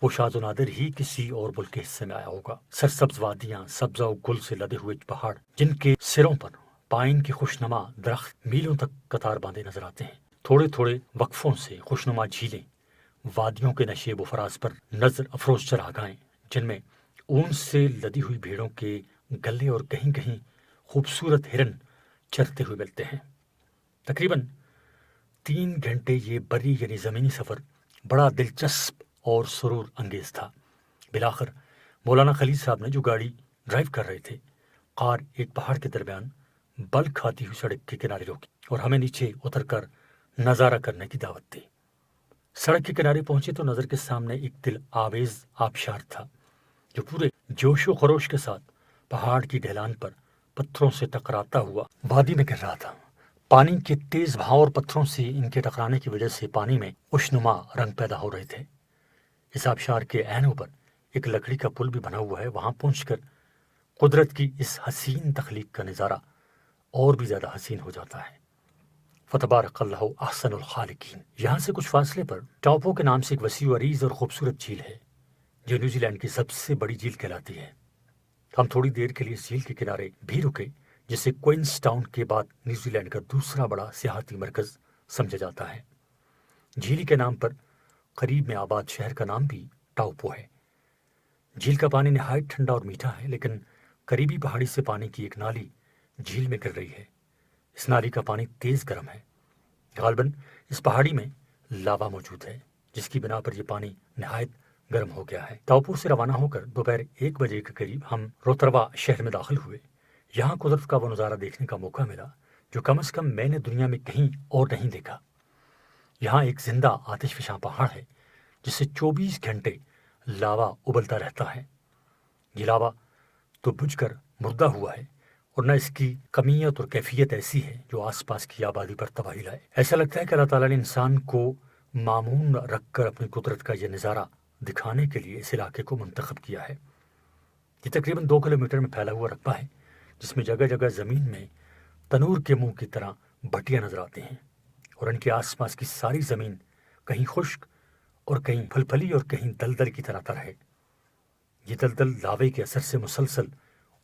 وہ شاذ و نادر ہی کسی اور ملک کے حصے میں آیا ہوگا۔ سرسبز وادیاں، سبزہ و گل سے لدے ہوئے پہاڑ جن کے سروں پر پائن کے خوشنما درخت میلوں تک قطار باندھے نظر آتے ہیں، تھوڑے تھوڑے وقفوں سے خوشنما جھیلیں، وادیوں کے نشیب و فراز پر نظر افروز چراگاہیں جن میں اون سے لدی ہوئی بھیڑوں کے گلے اور کہیں کہیں خوبصورت ہرن چرتے ہوئے ملتے ہیں۔ تقریباً 3 گھنٹے یہ بری یعنی زمینی سفر بڑا دلچسپ اور سرور انگیز تھا۔ بالآخر مولانا خلیل صاحب نے جو گاڑی ڈرائیو کر رہے تھے، کار ایک پہاڑ کے درمیان بل کھاتی ہوئی سڑک کے کنارے روکی اور ہمیں نیچے اتر کر نظارہ کرنے کی دعوت دی۔ سڑک کے کنارے پہنچے تو نظر کے سامنے ایک دل آویز آبشار تھا جو پورے جوش و خروش کے ساتھ پہاڑ کی ڈھلان پر پتھروں سے ٹکراتا ہوا وادی میں گر رہا تھا۔ پانی کے تیز بہاؤ اور پتھروں سے ان کے ٹکرانے کی وجہ سے پانی میں خوشنما رنگ پیدا ہو رہے تھے۔ اس آبشار کے عین اوپر ایک لکڑی کا پل بھی بنا ہوا ہے۔ وہاں پہنچ کر قدرت کی اس حسین تخلیق کا نظارہ اور بھی زیادہ حسین ہو جاتا ہے۔ فتبارک اللہ احسن الخالقین۔ یہاں سے کچھ فاصلے پر ٹاپو کے نام سے ایک وسیع و عریض اور خوبصورت جھیل ہے جو نیوزی لینڈ کی سب سے بڑی جھیل کہلاتی ہے۔ ہم تھوڑی دیر کے لیے اس جھیل کے کنارے بھی رکے جسے کوئنس ٹاؤن کے بعد نیوزی لینڈ کا دوسرا بڑا سیاحتی مرکز سمجھا جاتا ہے۔ جھیل کے نام پر قریب میں آباد شہر کا نام بھی ٹاؤپو ہے۔ جھیل کا پانی نہایت ٹھنڈا اور میٹھا ہے، لیکن قریبی پہاڑی سے پانی کی ایک نالی جھیل میں گر رہی ہے۔ اس نالی کا پانی تیز گرم ہے۔ غالباً اس پہاڑی میں لاوا موجود ہے جس کی بنا پر یہ پانی نہایت گرم ہو گیا ہے۔ ٹاؤپو سے روانہ ہو کر دوپہر 1 بجے کے قریب ہم روتروا شہر میں داخل ہوئے۔ یہاں قدرت کا وہ نظارہ دیکھنے کا موقع ملا جو کم از کم میں نے دنیا میں کہیں اور نہیں دیکھا۔ یہاں ایک زندہ آتش فشاں پہاڑ ہے جس سے 24 گھنٹے لاوا ابلتا رہتا ہے۔ یہ لاوا تو بجھ کر مردہ ہوا ہے اور نہ اس کی کمیت اور کیفیت ایسی ہے جو آس پاس کی آبادی پر تباہی لائے۔ ایسا لگتا ہے کہ اللہ تعالیٰ نے انسان کو معمون رکھ کر اپنی قدرت کا یہ نظارہ دکھانے کے لیے اس علاقے کو منتخب کیا ہے۔ یہ تقریباً 2 کلومیٹر میں پھیلا ہوا رقبہ ہے جس میں جگہ جگہ زمین میں تنور کے منہ کی طرح بھٹیاں نظر آتی ہیں اور ان کے آس پاس کی ساری زمین کہیں خشک اور کہیں پھل پھلی اور کہیں دلدل کی طرح تر ہے۔ یہ دلدل لاوے کے اثر سے مسلسل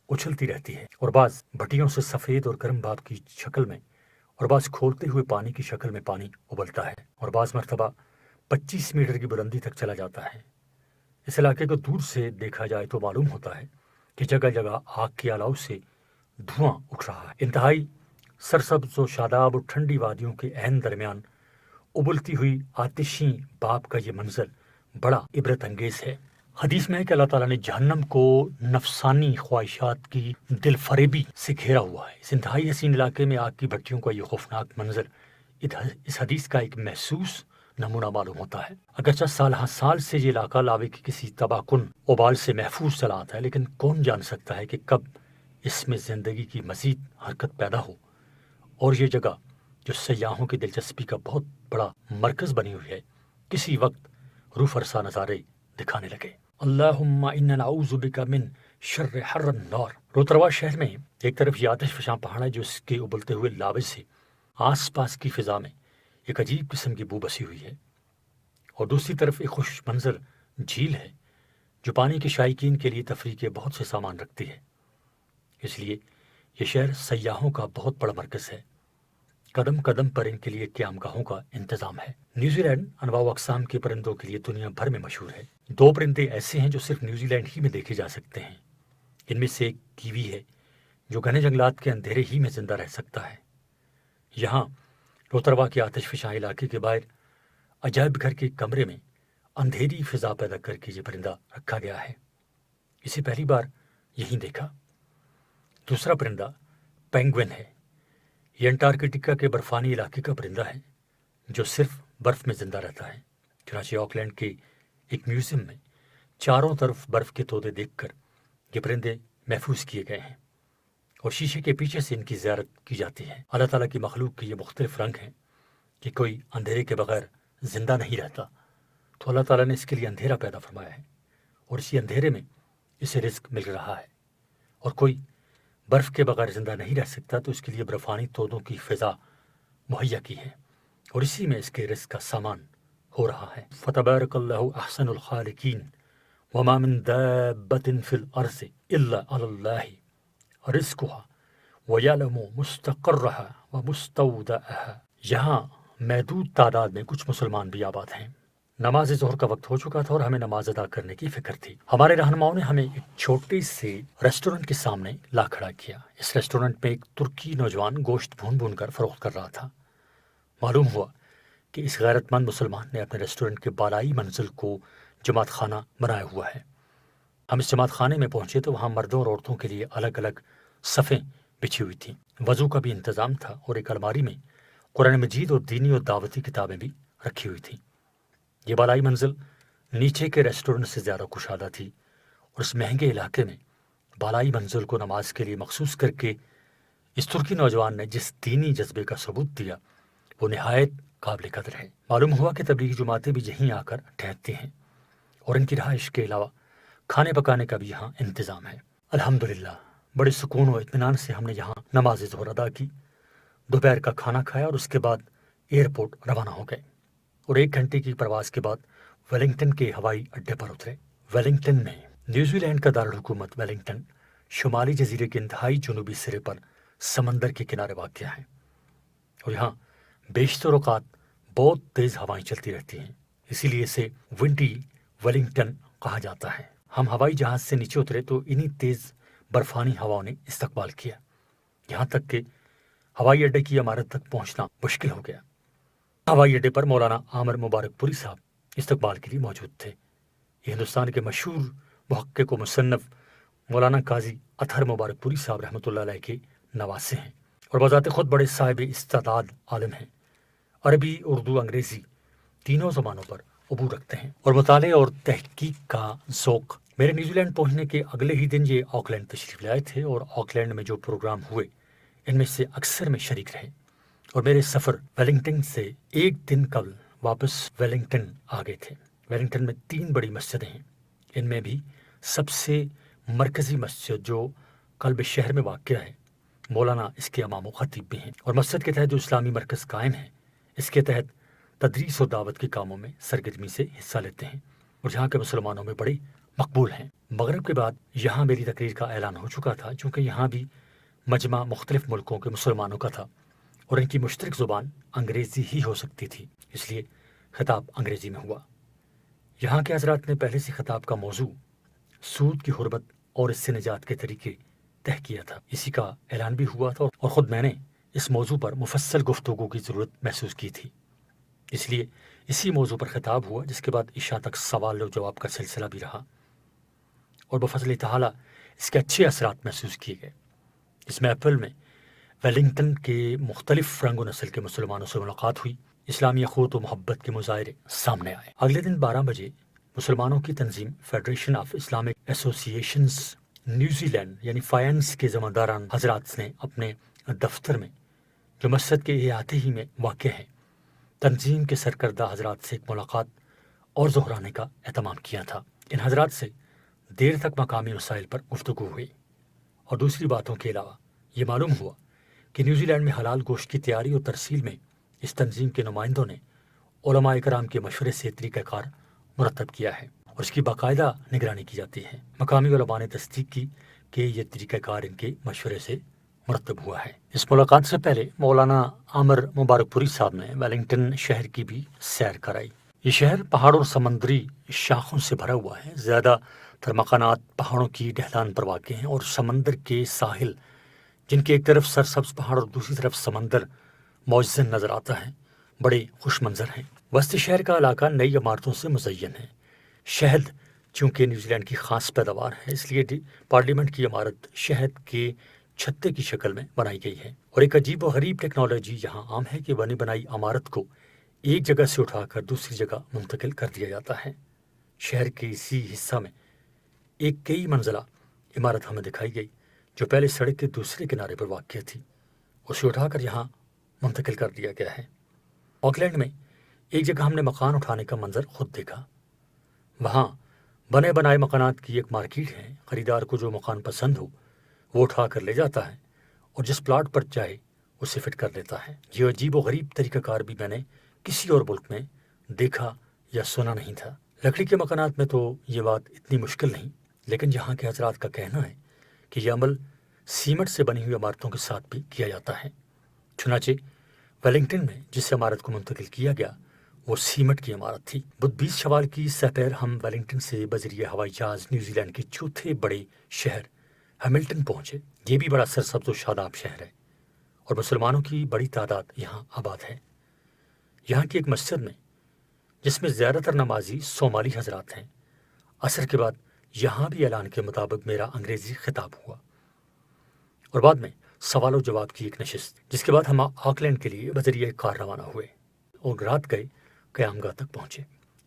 اچھلتی رہتی ہے اور بعض بھٹیوں سے سفید اور گرم بھاپ کی شکل میں اور بعض کھولتے ہوئے پانی کی شکل میں پانی ابلتا ہے اور بعض مرتبہ 25 میٹر کی بلندی تک چلا جاتا ہے۔ اس علاقے کو دور سے دیکھا جائے تو معلوم ہوتا ہے کہ جگہ جگہ آگ کے الاؤ سے دھواں اٹھ رہا ہے۔ انتہائی سرسبز و شاداب اور ٹھنڈی وادیوں کے عین درمیان ابلتی ہوئی آتشیں بھاپ کا یہ منظر بڑا عبرت انگیز ہے۔ حدیث میں ہے کہ اللہ تعالیٰ نے جہنم کو نفسانی خواہشات کی دل فریبی سے گھیرا ہوا ہے۔ اس انتہائی حسین علاقے میں آگ کی بھٹیوں کا یہ خوفناک منظر اس حدیث کا ایک محسوس نمونہ معلوم ہوتا ہے۔ اگرچہ سال ہر سال سے یہ علاقہ لاوے کی کسی تباہ کن وبال سے محفوظ چلا آتا ہے، لیکن کون جان سکتا ہے کہ کب اس میں زندگی کی مزید حرکت پیدا ہو اور یہ جگہ جو سیاحوں کی دلچسپی کا بہت بڑا مرکز بنی ہوئی ہے کسی وقت روح فرسا نظارے دکھانے لگے۔ اللہم انا نعوذ بک من شر حر النار۔ روتروا شہر میں ایک طرف یہ آتش فشاں پہاڑ ہے جو اس کے ابلتے ہوئے لاوے سے آس پاس کی فضا میں ایک عجیب قسم کی بو بسی ہوئی ہے، اور دوسری طرف ایک خوش منظر جھیل ہے جو پانی کے شائقین کے لیے تفریح کے بہت سے سامان رکھتی ہے۔ اس لیے یہ شہر سیاحوں کا بہت بڑا مرکز ہے۔ قدم قدم پر ان کے لیے قیام گاہوں کا انتظام ہے۔ نیوزی لینڈ انواع و اقسام کے پرندوں کے لیے دنیا بھر میں مشہور ہے۔ 2 پرندے ایسے ہیں جو صرف نیوزی لینڈ ہی میں دیکھے جا سکتے ہیں۔ ان میں سے ایک کیوی ہے جو گھنے جنگلات کے اندھیرے ہی میں زندہ رہ سکتا ہے۔ یہاں لوتروا کے آتش فشاں علاقے کے باہر عجائب گھر کے کمرے میں اندھیری فضا پیدا کر کے یہ پرندہ رکھا گیا ہے۔ اسے پہلی بار یہیں دیکھا۔ دوسرا پرندہ پینگوئن ہے۔ یہ انٹارکٹیکا کے برفانی علاقے کا پرندہ ہے جو صرف برف میں زندہ رہتا ہے۔ چنانچہ آکلینڈ کے ایک میوزیم میں چاروں طرف برف کے تودے دیکھ کر یہ پرندے محفوظ کیے گئے ہیں اور شیشے کے پیچھے سے ان کی زیارت کی جاتی ہے۔ اللہ تعالیٰ کی مخلوق کے یہ مختلف رنگ ہیں کہ کوئی اندھیرے کے بغیر زندہ نہیں رہتا، تو اللہ تعالیٰ نے اس کے لیے اندھیرا پیدا فرمایا ہے اور اسی اندھیرے میں اسے رزق مل رہا ہے۔ اور کوئی برف کے بغیر زندہ نہیں رہ سکتا، تو اس کے لیے برفانی تودوں کی فضا مہیا کی ہے اور اسی میں اس کے رزق کا سامان ہو رہا ہے۔ فَتَبَارَكَ اللَّهُ أَحْسَنُ الْخَالِقِينَ وَمَا مِن دَابَّةٍ فِي الْأَرْضِ إِلَّا عَلَى اللَّهِ رِزْقُهَا وَيَعْلَمُ مُسْتَقَرَّهَا وَمُسْتَوْدَعَهَا۔ یہاں محدود تعداد میں کچھ مسلمان بھی آباد ہیں۔ نماز ظہر کا وقت ہو چکا تھا اور ہمیں نماز ادا کرنے کی فکر تھی۔ ہمارے رہنماؤں نے ہمیں ایک چھوٹے سے ریسٹورنٹ کے سامنے لا کھڑا کیا۔ اس ریسٹورنٹ میں ایک ترکی نوجوان گوشت بھون بھون کر فروخت کر رہا تھا۔ معلوم ہوا کہ اس غیرت مند مسلمان نے اپنے ریسٹورنٹ کے بالائی منزل کو جماعت خانہ بنایا ہوا ہے۔ ہم اس جماعت خانے میں پہنچے تو وہاں مردوں اور عورتوں کے لیے الگ الگ صفیں بچھی ہوئی تھیں، وضو کا بھی انتظام تھا اور ایک الماری میں قرآن مجید اور دینی اور دعوتی کتابیں بھی رکھی ہوئی تھیں۔ یہ بالائی منزل نیچے کے ریسٹورنٹ سے زیادہ کشادہ تھی اور اس مہنگے علاقے میں بالائی منزل کو نماز کے لیے مخصوص کر کے اس ترکی نوجوان نے جس دینی جذبے کا ثبوت دیا وہ نہایت قابل قدر ہے۔ معلوم ہوا کہ تبلیغی جماعتیں بھی یہیں آ کر ٹھہرتی ہیں اور ان کی رہائش کے علاوہ کھانے پکانے کا بھی یہاں انتظام ہے۔ الحمدللہ بڑے سکون و اطمینان سے ہم نے یہاں نماز ظہر ادا کی، دوپہر کا کھانا کھایا اور اس کے بعد ایئرپورٹ روانہ ہو گئے اور 1 گھنٹے کی پرواز کے بعد ویلنگٹن کے ہوائی اڈے پر اترے۔ ویلنگٹن میں نیوزی لینڈ کا دارالحکومت ویلنگٹن شمالی جزیرے کے انتہائی جنوبی سرے پر سمندر کے کنارے واقع ہے اور یہاں بیشتر اوقات بہت تیز ہوائیں چلتی رہتی ہیں، اسی لیے اسے ونڈی ویلنگٹن کہا جاتا ہے۔ ہم ہوائی جہاز سے نیچے اترے تو انہی تیز برفانی ہواؤں نے استقبال کیا، یہاں تک کہ ہوائی اڈے کی عمارت تک پہنچنا مشکل ہو گیا۔ ہوائی اڈے پر مولانا عامر مبارک پوری صاحب استقبال کے لیے موجود تھے۔ یہ ہندوستان کے مشہور محقق و مصنف مولانا قاضی اطہر مبارک پوری صاحب رحمۃ اللہ علیہ کے نواسے ہیں اور بذات خود بڑے صاحب استعداد عالم ہیں۔ عربی، اردو، انگریزی تینوں زبانوں پر عبور رکھتے ہیں اور مطالعے اور تحقیق کا ذوق۔ میرے نیوزی لینڈ پہنچنے کے اگلے ہی دن یہ آکلینڈ تشریف لائے تھے اور آکلینڈ میں جو پروگرام ہوئے ان میں سے اکثر میں شریک رہے اور میرے سفر ویلنگٹن سے 1 دن قبل واپس ویلنگٹن آ گئے تھے۔ ویلنگٹن میں 3 بڑی مسجدیں ہیں، ان میں بھی سب سے مرکزی مسجد جو قلب شہر میں واقع ہے، مولانا اس کے امام و خطیب بھی ہیں اور مسجد کے تحت جو اسلامی مرکز قائم ہے اس کے تحت تدریس و دعوت کے کاموں میں سرگرمی سے حصہ لیتے ہیں اور یہاں کے مسلمانوں میں بڑے مقبول ہیں۔ مغرب کے بعد یہاں میری تقریر کا اعلان ہو چکا تھا، چونکہ یہاں بھی مجمع مختلف ملکوں کے مسلمانوں کا تھا اور ان کی مشترک زبان انگریزی ہی ہو سکتی تھی، اس لیے خطاب انگریزی میں ہوا۔ یہاں کے حضرات نے پہلے سے خطاب کا موضوع سود کی حرمت اور اس سے نجات کے طریقے طے کیا تھا، اسی کا اعلان بھی ہوا تھا اور خود میں نے اس موضوع پر مفصل گفتگو کی ضرورت محسوس کی تھی، اس لیے اسی موضوع پر خطاب ہوا، جس کے بعد عشاء تک سوال و جواب کا سلسلہ بھی رہا اور بفضل تعالیٰ اس کے اچھے اثرات محسوس کیے گئے۔ اس محفل میں ویلنگٹن کے مختلف رنگ و نسل کے مسلمانوں سے ملاقات ہوئی، اسلامی اخوت و محبت کے مظاہرے سامنے آئے۔ اگلے دن 12 بجے مسلمانوں کی تنظیم فیڈریشن آف اسلامک ایسوسی ایشنز نیوزی لینڈ یعنی فائنس کے ذمہ داران حضرات نے اپنے دفتر میں جو مسجد کے احاطے ہی میں واقع ہے تنظیم کے سرکردہ حضرات سے ایک ملاقات اور ظہرانے کا اہتمام کیا تھا۔ ان حضرات سے دیر تک مقامی مسائل پر گفتگو ہوئی اور دوسری باتوں کے علاوہ یہ معلوم ہوا کہ نیوزی لینڈ میں حلال گوشت کی تیاری اور ترسیل میں اس تنظیم کے نمائندوں نے علماء کرام کے مشورے سے طریقہ کار مرتب کیا ہے اور اس کی باقاعدہ نگرانی کی جاتی ہے۔ مقامی علماء نے تصدیق کی کہ یہ طریقہ کار ان کے مشورے سے مرتب ہوا ہے۔ اس ملاقات سے پہلے مولانا عامر مبارک پوری صاحب نے ویلنگٹن شہر کی بھی سیر کرائی۔ یہ شہر پہاڑوں اور سمندری شاخوں سے بھرا ہوا ہے۔ زیادہ تر مکانات پہاڑوں کی ڈھلان پر واقع ہیں اور سمندر کے ساحل، جن کے ایک طرف سرسبز پہاڑ اور دوسری طرف سمندر معزن نظر آتا ہے، بڑے خوش منظر ہیں۔ وسط شہر کا علاقہ نئی عمارتوں سے مزین ہے۔ شہد چونکہ نیوزی لینڈ کی خاص پیداوار ہے، اس لیے پارلیمنٹ کی عمارت شہد کے چھتے کی شکل میں بنائی گئی ہے، اور ایک عجیب و غریب ٹیکنالوجی یہاں عام ہے کہ بنی بنائی عمارت کو ایک جگہ سے اٹھا کر دوسری جگہ منتقل کر دیا جاتا ہے۔ شہر کے اسی حصہ میں ایک کئی منزلہ عمارت ہمیں دکھائی گئی جو پہلے سڑک کے دوسرے کنارے پر واقع تھی، اسے اٹھا کر یہاں منتقل کر دیا گیا ہے۔ آکلینڈ میں ایک جگہ ہم نے مکان اٹھانے کا منظر خود دیکھا۔ وہاں بنے بنائے مکانات کی ایک مارکیٹ ہے۔ خریدار کو جو مکان پسند ہو وہ اٹھا کر لے جاتا ہے اور جس پلاٹ پر چاہے اسے فٹ کر لیتا ہے۔ یہ عجیب و غریب طریقہ کار بھی میں نے کسی اور ملک میں دیکھا یا سنا نہیں تھا۔ لکڑی کے مکانات میں تو یہ بات اتنی مشکل نہیں، لیکن یہاں کے حضرات کا کہنا ہے کہ یہ عمل سیمنٹ سے بنی ہوئی عمارتوں کے ساتھ بھی کیا جاتا ہے۔ چنانچہ ویلنگٹن میں جس عمارت کو منتقل کیا گیا وہ سیمنٹ کی عمارت تھی۔ بدھ 20 شوال کی سپہر ہم ویلنگٹن سے بذریعہ ہوائی جہاز نیوزی لینڈ کے چوتھے بڑے شہر ہیملٹن پہنچے۔ یہ بھی بڑا سرسبز و شاداب شہر ہے اور مسلمانوں کی بڑی تعداد یہاں آباد ہے۔ یہاں کی ایک مسجد میں، جس میں زیادہ تر نمازی صومالی حضرات ہیں، عصر کے بعد یہاں بھی اعلان کے مطابق میرا انگریزی خطاب ہوا اور بعد میں سوال و جواب کی ایک نشست، جس کے بعد ہم آکلینڈ کے لیے بذریعہ کار روانہ ہوئے اور رات گئے قیام گاہ تک پہنچے۔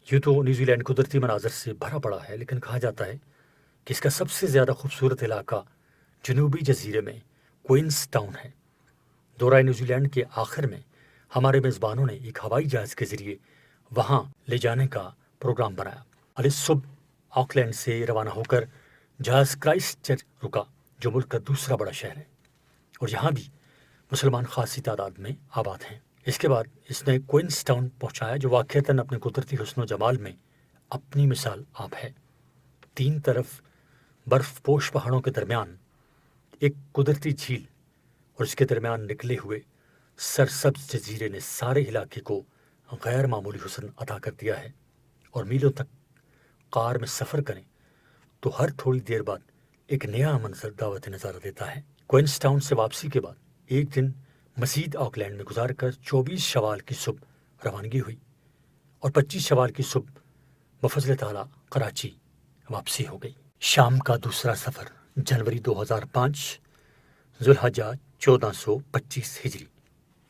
یوں تو نیوزی لینڈ قدرتی مناظر سے بھرا پڑا ہے، لیکن کہا جاتا ہے کہ اس کا سب سے زیادہ خوبصورت علاقہ جنوبی جزیرے میں کوئنس ٹاؤن ہے۔ دورہ نیوزی لینڈ کے آخر میں ہمارے میزبانوں نے ایک ہوائی جہاز کے ذریعے وہاں لے جانے کا پروگرام بنایا۔ علی صبح آکلینڈ سے روانہ ہو کر جہاز کرائسٹ چرچ رکا، جو ملک کا دوسرا بڑا شہر ہے، اور یہاں بھی مسلمان خاصی تعداد میں آباد ہیں۔ اس کے بعد اس نے کوئنس ٹاؤن پہنچایا، جو واقعتاً اپنے قدرتی حسن و جمال میں اپنی مثال آپ ہے۔ تین طرف برف پوش پہاڑوں کے درمیان ایک قدرتی جھیل اور اس کے درمیان نکلے ہوئے سرسبز جزیرے نے سارے علاقے کو غیر معمولی حسن عطا کر دیا ہے، اور میلوں تک کار میں سفر کریں تو ہر تھوڑی دیر بعد ایک نیا منظر دعوت نظارہ دیتا ہے۔ کوئنس ٹاؤن سے واپسی کے بعد ایک دن مزید آکلینڈ میں گزار کر 24 شوال کی صبح روانگی ہوئی اور 25 شوال کی صبح بفضل تعالیٰ کراچی واپسی ہو گئی۔ شام کا دوسرا سفر جنوری 2005 ذوالحجہ 1425 ہجری۔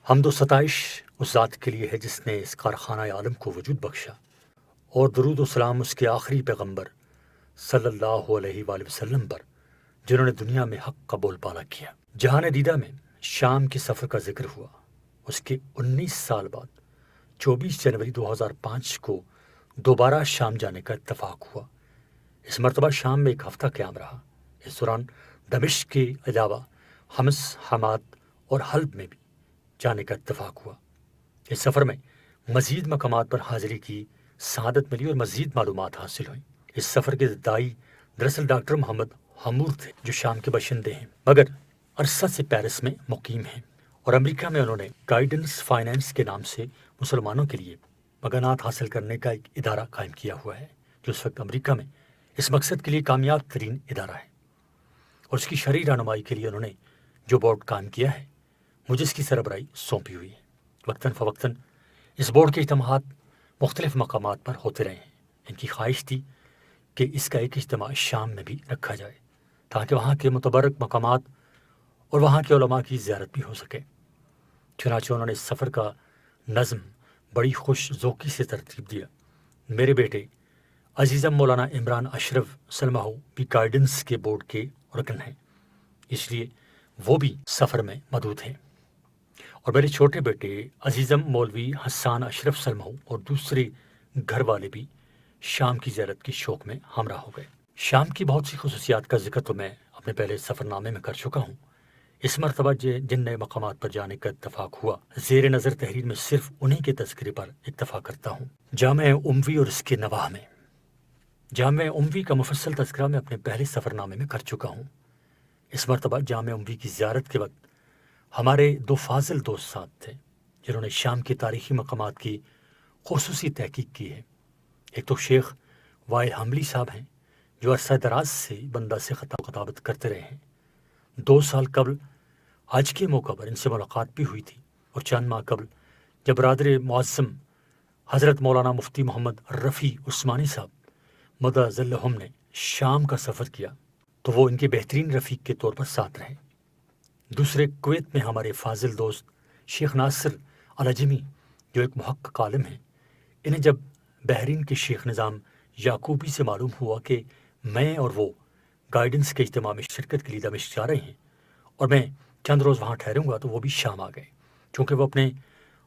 حمد و ستائش اس ذات کے لیے ہے جس نے اس کارخانہ عالم کو وجود بخشا، اور درود و سلام اس کے آخری پیغمبر صلی اللہ علیہ وآلہ وسلم پر، جنہوں نے دنیا میں حق کا بول بالا کیا۔ جہان دیدہ میں شام کے سفر کا ذکر ہوا۔ اس کے 19 سال بعد 24 جنوری 2005 کو دوبارہ شام جانے کا اتفاق ہوا۔ اس مرتبہ شام میں ایک ہفتہ قیام رہا۔ اس دوران دمشق کے علاوہ حمص، حماد اور حلب میں بھی جانے کا اتفاق ہوا۔ اس سفر میں مزید مقامات پر حاضری کی سعادت ملی اور مزید معلومات حاصل ہوئیں۔ اس سفر کے دائی دراصل ڈاکٹر محمد حمور تھے، جو شام کے باشندے ہیں مگر عرصہ سے پیرس میں مقیم ہیں، اور امریکہ میں انہوں نے گائیڈنس فائنانس کے نام سے مسلمانوں کے لیے مکانات حاصل کرنے کا ایک ادارہ قائم کیا ہوا ہے، جو اس وقت امریکہ میں اس مقصد کے لیے کامیاب ترین ادارہ ہے، اور اس کی شرعی رہنمائی کے لیے انہوں نے جو بورڈ قائم کیا ہے، مجھے اس کی سربراہی سونپی ہوئی ہے۔ وقتاً فوقتاً اس بورڈ کے اجتماعات مختلف مقامات پر ہوتے رہے ہیں۔ ان کی خواہش تھی کہ اس کا ایک اجتماع شام میں بھی رکھا جائے تاکہ وہاں کے متبرک مقامات اور وہاں کے علماء کی زیارت بھی ہو سکے۔ چنانچہ انہوں نے اس سفر کا نظم بڑی خوش ذوقی سے ترتیب دیا۔ میرے بیٹے عزیزم مولانا عمران اشرف سلمہ بھی گائیڈنس کے بورڈ کے رکن ہیں، اس لیے وہ بھی سفر میں موجود ہیں، اور میرے چھوٹے بیٹے عزیزم مولوی حسان اشرف سلمہ اور دوسرے گھر والے بھی شام کی زیارت کی شوق میں ہمراہ ہو گئے۔ شام کی بہت سی خصوصیات کا ذکر تو میں اپنے پہلے سفر نامے میں کر چکا ہوں۔ اس مرتبہ جن نئے مقامات پر جانے کا اتفاق ہوا، زیر نظر تحریر میں صرف انہی کے تذکرے پر اکتفا کرتا ہوں۔ جامع اموی اور اس کے نواح میں جامع اموی کا مفصل تذکرہ میں اپنے پہلے سفر نامے میں کر چکا ہوں۔ اس مرتبہ جامع اموی کی زیارت کے وقت ہمارے دو فاضل دوست ساتھ تھے جنہوں نے شام کے تاریخی مقامات کی خصوصی تحقیق کی ہے۔ ایک تو شیخ وائل حملی صاحب ہیں جو عرصہ دراز سے بندہ سے خطاب و خطابت کرتے رہے ہیں۔ 2 سال قبل حج کے موقع پر ان سے ملاقات بھی ہوئی تھی، اور چند ماہ قبل جب برادر معظم حضرت مولانا مفتی محمد رفیع عثمانی صاحب مدعا ذلہم نے شام کا سفر کیا تو وہ ان کے بہترین رفیق کے طور پر ساتھ رہے۔ دوسرے کویت میں ہمارے فاضل دوست شیخ ناصر العجمی جو ایک محقق عالم ہیں، انہیں جب بحرین کے شیخ نظام یعقوبی سے معلوم ہوا کہ میں اور وہ گائیڈنس کے اجتماع میں شرکت کے لیے دمشق جا رہے ہیں اور میں چند روز وہاں ٹھہروں گا، تو وہ بھی شام آ گئے۔ چونکہ وہ اپنے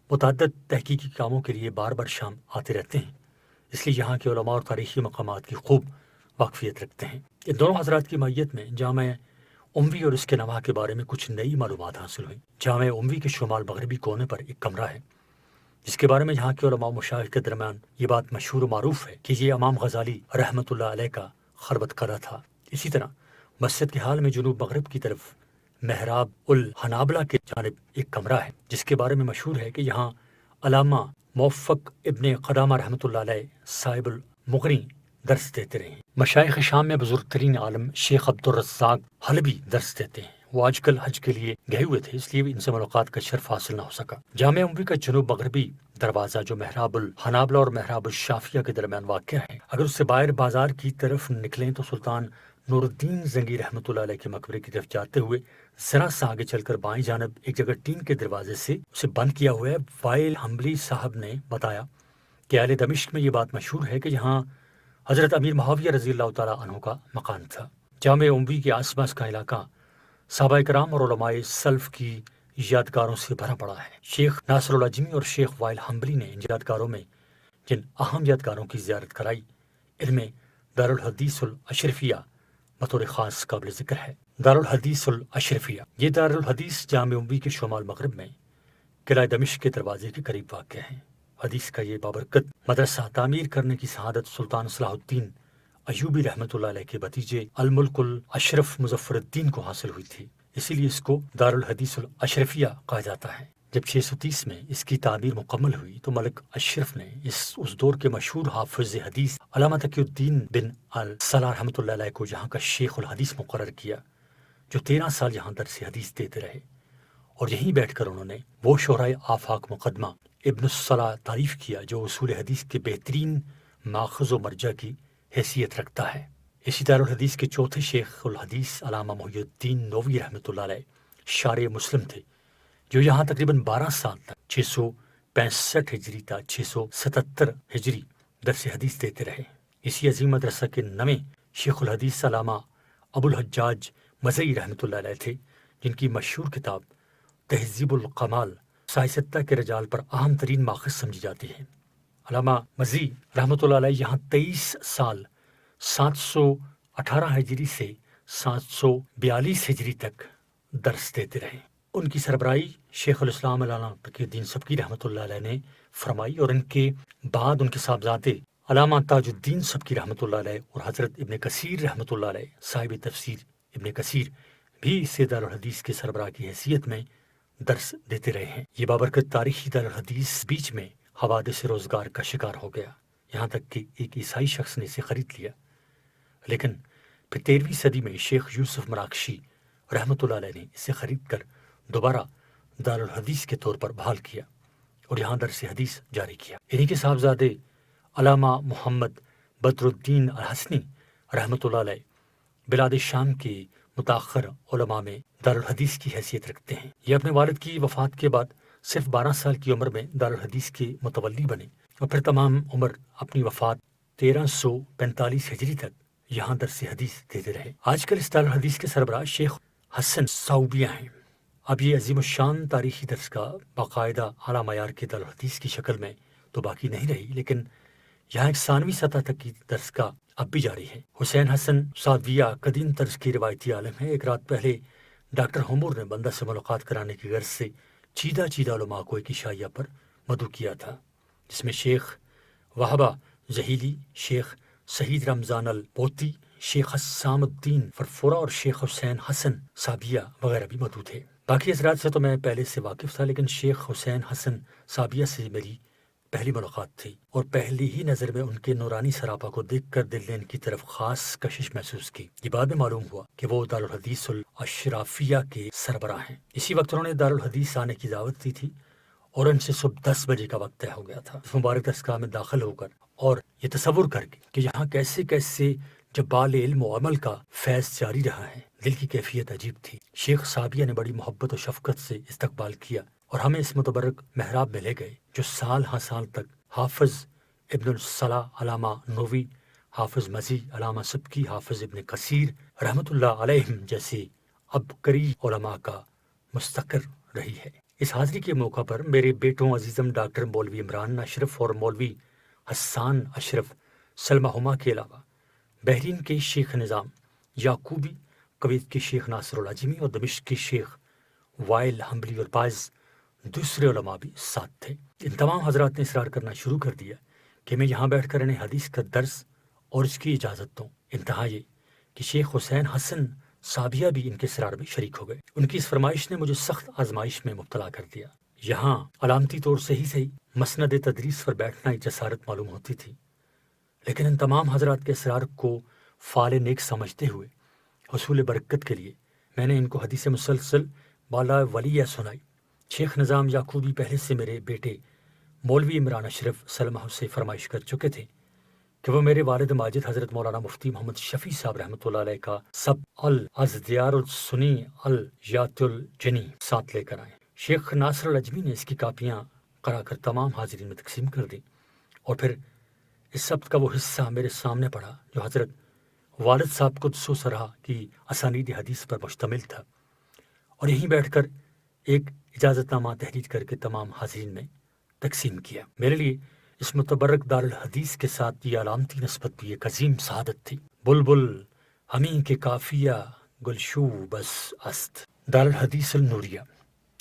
متعدد تحقیقی کاموں کے لیے بار بار شام آتے رہتے ہیں، اس لیے یہاں کے علماء اور تاریخی مقامات کی خوب واقفیت رکھتے ہیں۔ ان دونوں حضرات کی معیت میں جامع اموی اور اس کے نواح کے بارے میں کچھ نئی معلومات حاصل ہوئیں۔ جامع اموی کے شمال مغربی کونے پر ایک کمرہ ہے جس کے بارے میں یہاں کے علماء و مشائخ کے درمیان یہ بات مشہور و معروف ہے کہ یہ امام غزالی رحمۃ اللہ علیہ کا خربت قلعہ تھا۔ اسی طرح مسجد کے حال میں جنوب مغرب کی طرف محراب الحنابلہ کے جانب ایک کمرہ ہے جس کے بارے میں مشہور ہے کہ یہاں علامہ موفق ابن قدامہ رحمۃ اللہ علیہ صاحب المغنی درس دیتے رہے ہیں۔ مشائخ شام میں بزرگ ترین عالم شیخ عبدالرزاق حلبی درس دیتے ہیں۔ وہ آج کل حج کے لیے گئے ہوئے تھے، اس لیے ان سے ملاقات کا شرف حاصل نہ ہو سکا۔ جامع اموی کا جنوب مغربی دروازہ جو محراب الحنابلہ اور محراب الشافیہ کے درمیان واقع ہے، اگر اس سے باہر بازار کی طرف نکلیں تو سلطان نور الدین زنگی رحمۃ اللہ علیہ کے مقبرے کی طرف جاتے ہوئے ذرا سا آگے چل کر بائیں جانب ایک جگہ ٹین کے دروازے سے اسے بند کیا ہوا ہے۔ وائل حملی صاحب نے بتایا کہ اہل دمشق میں یہ بات مشہور ہے کہ یہاں حضرت امیر معاویہ رضی اللہ تعالیٰ عنہ کا مکان تھا۔ جامع اموی کے آس پاس کا علاقہ صحابہ کرام اور علماء سلف کی یادگاروں سے بھرا پڑا ہے۔ شیخ ناصر العجمی اور شیخ وائل حملی نے ان یادگاروں میں جن اہم یادگاروں کی زیارت کرائی، ان میں دارالحدیث الاشرفیہ بطور خاص قابل ذکر ہے۔ دارالحدیث الاشرفیہ یہ دارالحدیث جامع اموی کے شمال مغرب میں قلعہ دمشق کے دروازے کے قریب واقع ہے۔ حدیث کا یہ بابرکت مدرسہ تعمیر کرنے کی سعادت سلطان صلاح الدین ایوبی رحمۃ اللہ علیہ کے بھتیجے الملک الاشرف مظفر الدین کو حاصل ہوئی تھی، اسی لیے اس کو دارالحدیث الاشرفیہ کہا جاتا ہے۔ جب 630 میں اس کی تعمیر مکمل ہوئی تو ملک اشرف نے اس دور کے مشہور حافظ حدیث علامہ تقی الدین بن الصلاح رحمۃ اللہ علیہ کو یہاں کا شیخ الحدیث مقرر کیا، جو 13 سال یہاں درس حدیث دیتے رہے، اور یہیں بیٹھ کر انہوں نے وہ شہرائے آفاق مقدمہ ابن الصلاح تعریف کیا جو اصول حدیث کے بہترین ماخذ و مرجع کی حیثیت رکھتا ہے۔ اسی دارالحدیث کے چوتھے شیخ الحدیث علامہ محی الدین نووی رحمۃ اللہ علیہ شارع مسلم تھے، جو یہاں تقریباً 12 سال تک 665 ہجری تا 677 ہجری درس حدیث دیتے رہے۔ اسی عظیم مدرسہ کے نویں شیخ الحدیث علامہ ابو الحجاج مزئی رحمۃ اللہ علیہ تھے، جن کی مشہور کتاب تہذیب الکمال سائستہ کے رجال پر اہم ترین ماخذ سمجھی جاتی ہے۔ علامہ مزی رحمۃ اللہ علیہ یہاں 23 سال 718 ہجری سے 742 ہجری تک درس دیتے رہے۔ ان کی سربراہی شیخ الاسلام علامہ تقی الدین سبکی رحمۃ اللہ علیہ نے فرمائی، اور ان کے بعد ان کے صاحبزادے علامہ تاج الدین سبکی رحمۃ اللہ علیہ اور حضرت ابن کثیر رحمۃ اللہ علیہ صاحب تفسیر ابن کثیر بھی اس دارالحدیث کے سربراہ کی حیثیت میں درس دیتے رہے ہیں۔ یہ بابرکت تاریخی دارالحدیث بیچ میں حوادث روزگار کا شکار ہو گیا، یہاں تک کہ ایک عیسائی شخص نے اسے خرید لیا، لیکن پھر 13ویں صدی میں شیخ یوسف مراکشی رحمۃ اللہ علیہ نے اسے خرید کر دوبارہ دارالحدیث کے طور پر بحال کیا اور یہاں درس حدیث جاری کیا۔ انہی کے صاحبزادے علامہ محمد بدر الدین الحسنی رحمۃ اللہ علیہ بلاد شام کے متاخر علماء میں دارالحدیث کی حیثیت رکھتے ہیں۔ یہ اپنے والد کی وفات کے بعد صرف 12 سال کی عمر میں دارالحدیث کے متولی بنے اور پھر تمام عمر اپنی وفات 1345 ہجری تک یہاں درس حدیث دیتے رہے۔ آج کل اس دارالحدیث کے سربراہ شیخ حسن صوبیہ ہیں۔ اب یہ عظیم الشان تاریخی درس کا باقاعدہ اعلیٰ معیار کے دارالحدیث کی شکل میں تو باقی نہیں رہی، لیکن یہاں ایک ثانوی سطح تک کی درس کا اب بھی جاری ہے۔ حسین حسن سعدویہ قدیم طرز کی روایتی عالم ہے۔ ایک رات پہلے ڈاکٹر حمور نے بندہ سے ملاقات کرانے کی غرض سے چیدہ علماء کو ایک عشائیہ پر مدعو کیا تھا، جس میں شیخ وہبہ زہیلی، شیخ سعید رمضان البوتی، شیخ حسام الدین فرفورہ اور شیخ حسین حسن صابیہ وغیرہ بھی موجود تھے۔ باقی حضرات سے تو میں پہلے سے واقف تھا، لیکن شیخ حسین حسن صابیہ سے میری پہلی ملاقات تھی اور پہلی ہی نظر میں ان کے نورانی سراپا کو دیکھ کر دل نے ان کی طرف خاص کشش محسوس کی۔ یہ بعد میں معلوم ہوا کہ وہ دارالحدیث الاشرافیہ کے سربراہ ہیں۔ اسی وقت انہوں نے دارالحدیث آنے کی دعوت دی تھی اور ان سے صبح 10 بجے کا وقت طے ہو گیا تھا۔ اس مبارک دستگاہ میں داخل ہو کر اور یہ تصور کر کے کہ یہاں کیسے کیسے جبال علم و عمل کا فیض جاری رہا ہے، دل کی کیفیت عجیب تھی۔ شیخ صابیہ نے بڑی محبت و شفقت سے استقبال کیا اور ہمیں اس متبرک محراب میں لے گئے جو سال ہاں سال تک حافظ ابن الصلاح علامہ نووی، حافظ مزی علامہ سبکی، حافظ ابن کثیر رحمۃ اللہ علیہم جیسے عبقری علماء کا مستقر رہی ہے۔ اس حاضری کے موقع پر میرے بیٹوں عزیزم ڈاکٹر مولوی عمران اشرف اور مولوی حسان اشرف سلمہ ہما کے علاوہ بحرین کے شیخ نظام یعقوبی، کویت کے شیخ ناصر العجمی اور دمشق کے شیخ وائل حنبلی اور بعض دوسرے علماء بھی ساتھ تھے۔ ان تمام حضرات نے اصرار کرنا شروع کر دیا کہ میں یہاں بیٹھ کر انہیں حدیث کا درس اور اس کی اجازت دوں۔ انتہا یہ کہ شیخ حسین حسن صابیہ بھی ان کے اصرار میں شریک ہو گئے۔ ان کی اس فرمائش نے مجھے سخت آزمائش میں مبتلا کر دیا۔ یہاں علامتی طور سے ہی مسند تدریس پر بیٹھنا ایک جسارت معلوم ہوتی تھی، لیکن ان تمام حضرات کے اصرار کو فعال نیک سمجھتے ہوئے حصول برکت کے لیے میں نے ان کو حدیث مسلسل بالا ولیہ سنائی۔ شیخ نظام یعقوبی پہلے سے میرے بیٹے مولوی عمران اشرف سلمہ سے فرمائش کر چکے تھے کہ وہ میرے والد ماجد حضرت مولانا مفتی محمد شفیع صاحب رحمۃ اللہ علیہ کا سب الازدیار السنی الیات الجنی ساتھ لے کر آئیں۔ شیخ ناصر العجمی نے اس کی کاپیاں کرا کر تمام حاضرین میں تقسیم کر دی اور پھر اس سبت کا وہ حصہ میرے سامنے پڑا جو حضرت والد صاحب قدس و سرہ کی اسانید حدیث پر مشتمل تھا، اور یہیں بیٹھ کر ایک اجازت نامہ تحریر کر کے تمام حاضرین میں تقسیم کیا۔ میرے لیے اس متبرک دارالحدیث کے ساتھ یہ علامتی نسبت بھی ایک عظیم سعادت تھی۔ بلبل ہمیں کے کافیہ گلشو بس است۔ دارالحدیث النوریہ۔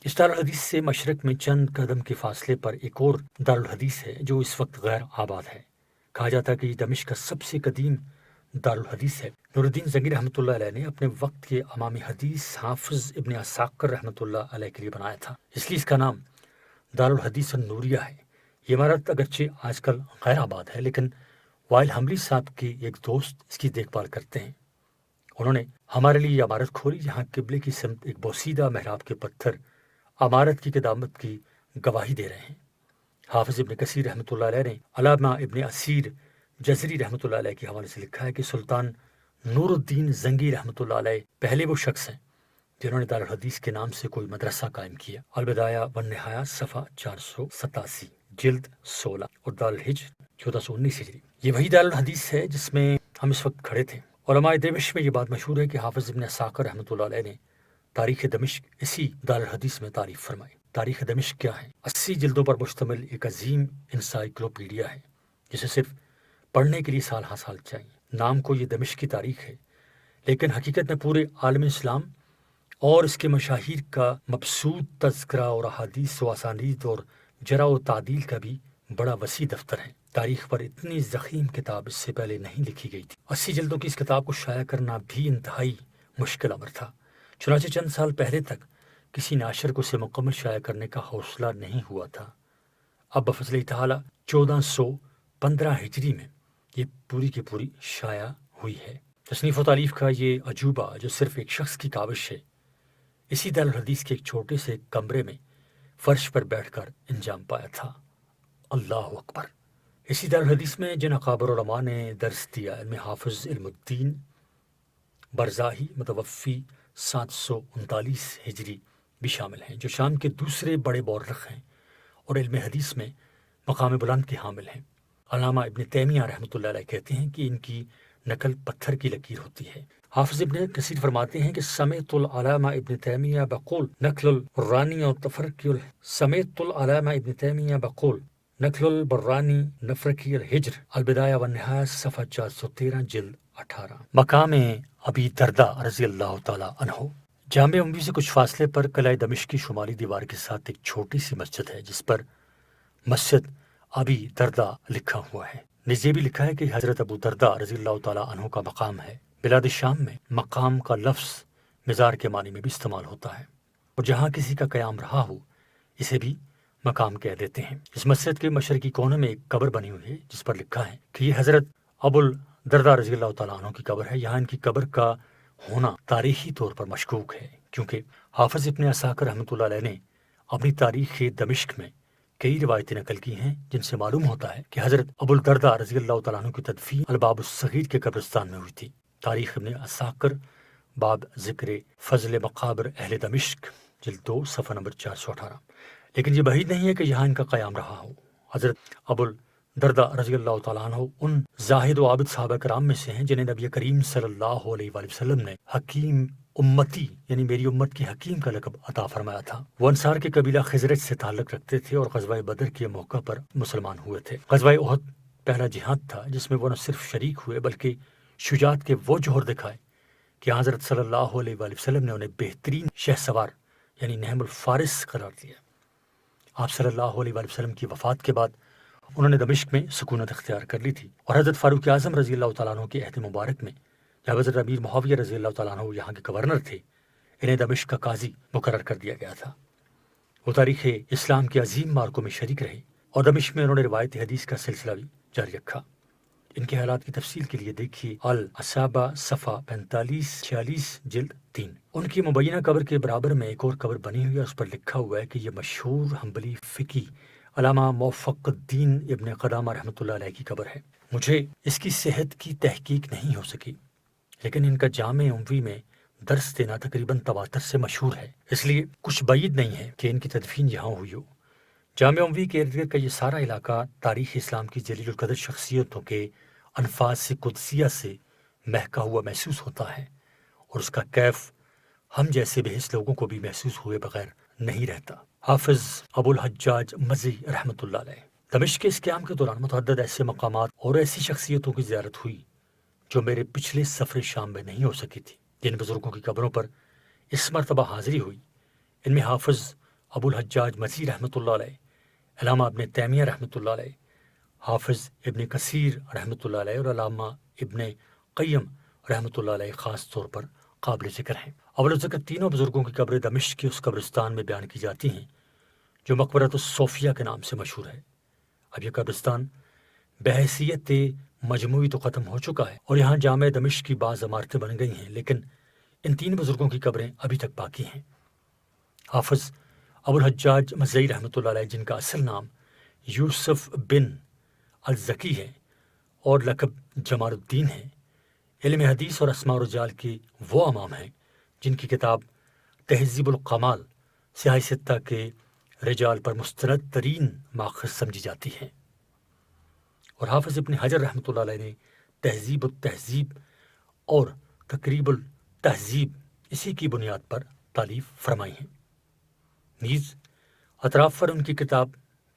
اس دارالحدیث سے مشرق میں چند قدم کے فاصلے پر ایک اور دارالحدیث ہے جو اس وقت غیر آباد ہے۔ کہا جاتا ہے کہ یہ دمشق کا سب سے قدیم دارالحدیث ہے۔ نور الدین زنگی رحمۃ اللہ علیہ نے اپنے وقت کے امام حدیث حافظ ابن عساکر رحمۃ اللہ علیہ کے لیے بنایا تھا، اس لیے اس کا نام دارالحدیث النوریہ ہے۔ یہ عمارت اگرچہ آج کل غیر آباد ہے، لیکن وائل حنبلی صاحب کے ایک دوست اس کی دیکھ بھال کرتے ہیں۔ انہوں نے ہمارے لیے یہ عمارت کھولی جہاں قبلے کی سمت ایک بوسیدہ محراب کے پتھر عمارت کی قدامت کی گواہی دے رہے ہیں۔ حافظ ابن کثیر رحمۃ اللہ علیہ نے علامہ ابن اسیر جزری رحمۃ اللہ علیہ کے حوالے سے لکھا ہے کہ سلطان نور الدین زنگی رحمۃ اللہ علیہ پہلے وہ شخص ہیں جنہوں نے دارالحدیث کے نام سے کوئی مدرسہ قائم کیا۔ البدایہ والنہایہ صفحہ 487، جلد 16 اور دارالحجر 1419 ہجری۔ یہ وہی دارالحدیث ہے جس میں ہم اس وقت کھڑے تھے۔ علماء دمشق میں یہ بات مشہور ہے کہ حافظ ابن عساکر رحمۃ اللہ علیہ نے تاریخ دمشق اسی دارالحدیث میں تعریف فرمائی۔ تاریخ دمشق کیا ہے؟ 80 جلدوں پر مشتمل ایک عظیم انسائکلوپیڈیا ہے جسے صرف پڑھنے کے لیے سال ہر سال چاہیے۔ نام کو یہ دمشق کی تاریخ ہے، لیکن حقیقت میں پورے عالم اسلام اور اس کے مشاہیر کا مبسوط تذکرہ اور احادیث و اسانید اور جرح و تعدیل کا بھی بڑا وسیع دفتر ہے۔ تاریخ پر اتنی ضخیم کتاب اس سے پہلے نہیں لکھی گئی تھی۔ 80 جلدوں کی اس کتاب کو شائع کرنا بھی انتہائی مشکل امر تھا، چنانچہ چند سال پہلے تک کسی ناشر کو اسے مکمل شائع کرنے کا حوصلہ نہیں ہوا تھا۔ اب بفضل تعالیٰ 1415 ہجری میں یہ پوری کی پوری شائع ہوئی ہے۔ تصنیف و تالیف کا یہ عجوبہ جو صرف ایک شخص کی کاوش ہے، اسی دارالحدیث کے ایک چھوٹے سے کمرے میں فرش پر بیٹھ کر انجام پایا تھا۔ اللہ اکبر۔ اسی دارالحدیث میں جن اکابر علماء نے درس دیا، علم حافظ علم الدین برزاہی متوفی 739 ہجری بھی شامل ہیں، جو شام کے دوسرے بڑے مورخ ہیں اور علم حدیث میں مقام بلند کے حامل ہیں۔ علامہ ابن تیمیہ رحمۃ اللہ علیہ کہتے ہیں کہ ان کی نقل پتھر کی لکیر ہوتی ہے۔ حافظ ابن کثیر فرماتے ہیں کہ سمیت العلامہ ابن تیمیہ بقول نقل البرانی اور تفرقی سمیت العلامہ ابن تیمیہ بقول نقل البرانی نفرقی الحجر البدایہ والنہایہ صفحہ 413 جلد 18۔ مقام ابی دردہ رضی اللہ تعالیٰ عنہ۔ جامع اموی سے کچھ فاصلے پر قلعہ دمشق کی شمالی دیوار کے ساتھ ایک چھوٹی سی مسجد ہے جس پر مسجد ابی دردہ لکھا ہوا ہے۔ نیز یہ بھی لکھا ہے کہ حضرت ابو دردہ رضی اللہ تعالیٰ عنہ کا مقام ہے۔ بلاد شام میں مقام کا لفظ مزار کے معنی میں بھی استعمال ہوتا ہے، اور جہاں کسی کا قیام رہا ہو اسے بھی مقام کہہ دیتے ہیں۔ اس مسجد کے مشرقی کونے میں ایک قبر بنی ہوئی ہے جس پر لکھا ہے کہ یہ حضرت ابو الدرداء رضی اللہ تعالیٰ عنہ کی قبر ہے۔ یہاں ان کی قبر کا ہونا تاریخی طور پر مشکوک ہے، کیونکہ حافظ ابن عساکر رحمۃ اللہ علیہ نے اپنی تاریخ دمشق میں کئی روایتیں نقل کی ہیں جن سے معلوم ہوتا ہے کہ حضرت ابو الدرداء رضی اللہ تعالیٰ عنہ کی تدفین الباب الصغیر کے قبرستان میں ہوئی تھی۔ تاریخ ابن عساکر باب ذکر فضل مقابر اہل دمشق جلد 2 صفحہ نمبر 418۔ لیکن یہ بعید نہیں ہے کہ یہاں ان کا قیام رہا ہو۔ حضرت ابو الدرداء رضی اللہ تعالیٰ عنہ ان زاہد و عابد صحابہ کرام میں سے ہیں جنہیں نبی کریم صلی اللہ علیہ وآلہ وسلم نے حکیم امتی یعنی میری امت کی حکیم کا لقب عطا فرمایا تھا۔ وہ انصار کے قبیلہ خزرج سے تعلق رکھتے تھے اور غزوہ بدر کے موقع پر مسلمان ہوئے تھے۔ غزوہ احد پہلا جہاد تھا جس میں وہ نہ صرف شریک ہوئے بلکہ شجاعت کے وہ جوہر دکھائے کہ حضرت صلی اللہ علیہ وآلہ وسلم نے انہیں بہترین شہ سوار یعنی نعم الفارس قرار دیا۔ آپ صلی اللہ علیہ وآلہ وسلم کی وفات کے بعد انہوں نے دمشق میں سکونت اختیار کر لی تھی، اور حضرت فاروق اعظم رضی اللہ تعالیٰ عنہ کے عہد مبارک میں جب حضرت امیر معاویہ رضی اللہ تعالیٰ عنہ یہاں کے گورنر تھے انہیں دمشق کا قاضی مقرر کر دیا گیا تھا۔ وہ تاریخ اسلام کے عظیم مارکوں میں شریک رہے اور دمشق میں انہوں نے روایت حدیث کا سلسلہ بھی جاری رکھا۔ ان کے حالات کی تفصیل کے لیے دیکھیے الصحابہ صفحہ 45-46 جلد 3۔ ان کی مبینہ قبر کے برابر میں ایک اور قبر بنی ہوئی ہے، اس پر لکھا ہوا ہے کہ یہ مشہور حنبلی فقی علامہ موفق الدین ابن قدامہ رحمۃ اللہ علیہ کی قبر ہے۔ مجھے اس کی صحت کی تحقیق نہیں ہو سکی، لیکن ان کا جامع اموی میں درس دینا تقریباً تواتر سے مشہور ہے، اس لیے کچھ بعید نہیں ہے کہ ان کی تدفین یہاں ہوئی ہو۔ جامع اموی کے ارد گرد کا یہ سارا علاقہ تاریخ اسلام کی جلیل القدر شخصیتوں کے انفاس قدسیہ سے مہکا ہوا محسوس ہوتا ہے، اور اس کا کیف ہم جیسے بحث لوگوں کو بھی محسوس ہوئے بغیر نہیں رہتا۔ حافظ ابو الحجاج مزی رحمۃ اللہ علیہ۔ دمشق کے اس قیام کے دوران متعدد ایسے مقامات اور ایسی شخصیتوں کی زیارت ہوئی جو میرے پچھلے سفر شام میں نہیں ہو سکی تھی۔ جن بزرگوں کی قبروں پر اس مرتبہ حاضری ہوئی ان میں حافظ ابو الحجاج مزی رحمۃ اللہ علیہ، علامہ ابن تیمیہ رحمۃ اللہ علیہ، حافظ ابن کثیر رحمۃ اللہ علیہ اور علامہ ابن قیم رحمۃ اللہ علیہ خاص طور پر قابل ذکر ہیں۔ اول ذکر تینوں بزرگوں کی قبریں دمشق کے اس قبرستان میں بیان کی جاتی ہیں جو مقبرۃ الصوفیہ کے نام سے مشہور ہے۔ اب یہ قبرستان بحیثیت مجموعی تو ختم ہو چکا ہے اور یہاں جامع دمشق کی بعض عمارتیں بن گئی ہیں، لیکن ان تین بزرگوں کی قبریں ابھی تک باقی ہیں۔ حافظ ابو الحجاج مزئی رحمۃ اللہ علیہ، جن کا اصل نام یوسف بن الزکی ہے اور لقب جمال الدین ہے، علم حدیث اور اسماء الرجال کے وہ امام ہیں جن کی کتاب تہذیب الکمال سیاہ ستہ کے رجال پر مستند ترین ماخذ سمجھی جاتی ہے، اور حافظ ابن حجر رحمۃ اللہ علیہ نے تہذیب التہذیب اور تقریب التہذیب اسی کی بنیاد پر تالیف فرمائی ہیں۔ نیز اطراف پر ان کی کتاب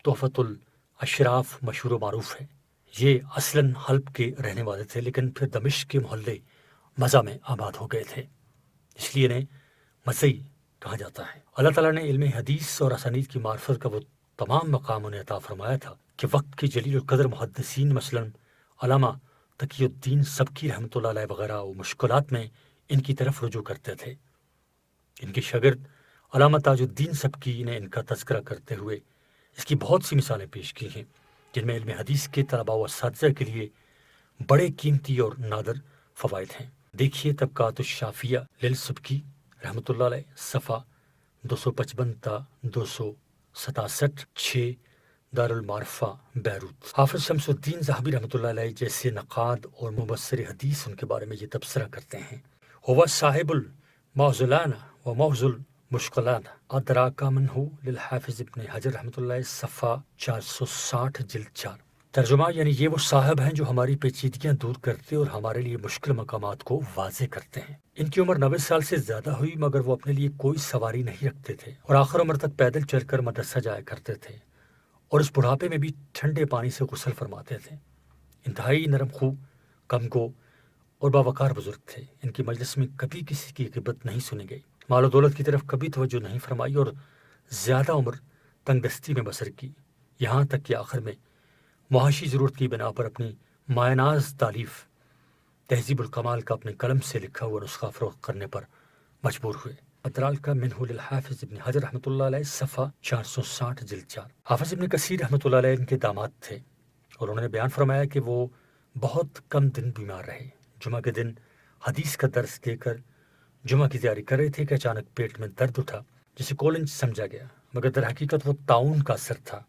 تحفۃ الاشراف مشہور و معروف ہے۔ یہ اصلاً حلب کے رہنے والے تھے، لیکن پھر دمشق کے محلے مزہ میں آباد ہو گئے تھے، اس لیے انہیں مزئی کہا جاتا ہے۔ اللہ تعالیٰ نے علم حدیث اور اسانید کی معرفت کا وہ تمام مقام انہیں عطا فرمایا تھا کہ وقت کے جلیل القدر محدثین مثلاً علامہ تقی الدین سبکی رحمۃ اللہ علیہ وغیرہ و مشکلات میں ان کی طرف رجوع کرتے تھے۔ ان کے شاگرد علامہ تاج الدین سبکی نے ان کا تذکرہ کرتے ہوئے اس کی بہت سی مثالیں پیش کی ہیں جن میں علم حدیث کے طلباء و اساتذہ کے لیے بڑے قیمتی اور نادر فوائد ہیں۔ دیکھیے طبقات الشافیہ للسبکی رحمۃ اللہ علیہ صفحہ 255 تا 267، 6 دارالمعرفہ بیروت۔ حافظ شمس الدین ذہبی رحمۃ اللہ علیہ جیسے نقاد اور مبصر حدیث ان کے بارے میں یہ تبصرہ کرتے ہیں: ہوا صاحب المعضلان و معض المشکلان ادراکا منہ للحافظ ابن حجر رحمۃ اللہ صفحہ 460 جلد 4۔ ترجمہ یعنی یہ وہ صاحب ہیں جو ہماری پیچیدگیاں دور کرتے اور ہمارے لیے مشکل مقامات کو واضح کرتے ہیں۔ ان کی عمر 90 سال سے زیادہ ہوئی مگر وہ اپنے لیے کوئی سواری نہیں رکھتے تھے اور آخر عمر تک پیدل چل کر مدرسہ جایا کرتے تھے، اور اس بڑھاپے میں بھی ٹھنڈے پانی سے غسل فرماتے تھے۔ انتہائی نرم خو، کم گو اور باوقار بزرگ تھے۔ ان کی مجلس میں کبھی کسی کی غیبت نہیں سنی گئی، مال و دولت کی طرف کبھی توجہ نہیں فرمائی اور زیادہ عمر تنگ دستی میں بسر کی، یہاں تک کہ آخر میں معاشی ضرورت کی بنا پر اپنی مایہ ناز تالیف تہذیب الکمال کا اپنے قلم سے لکھا ہوا نسخہ فروخت کرنے پر مجبور ہوئے۔ ادرال کا منہ للحافظ ابن حجر رحمۃ اللہ علیہ صفحہ 460 جلد 4۔ حافظ ابن کثیر رحمۃ اللہ علیہ ان کے داماد تھے اور انہوں نے بیان فرمایا کہ وہ بہت کم دن بیمار رہے۔ جمعہ کے دن حدیث کا درس دے کر جمعہ کی تیاری کر رہے تھے کہ اچانک پیٹ میں درد اٹھا، جسے کولنج سمجھا گیا، مگر در حقیقت وہ طاعون کا اثر تھا۔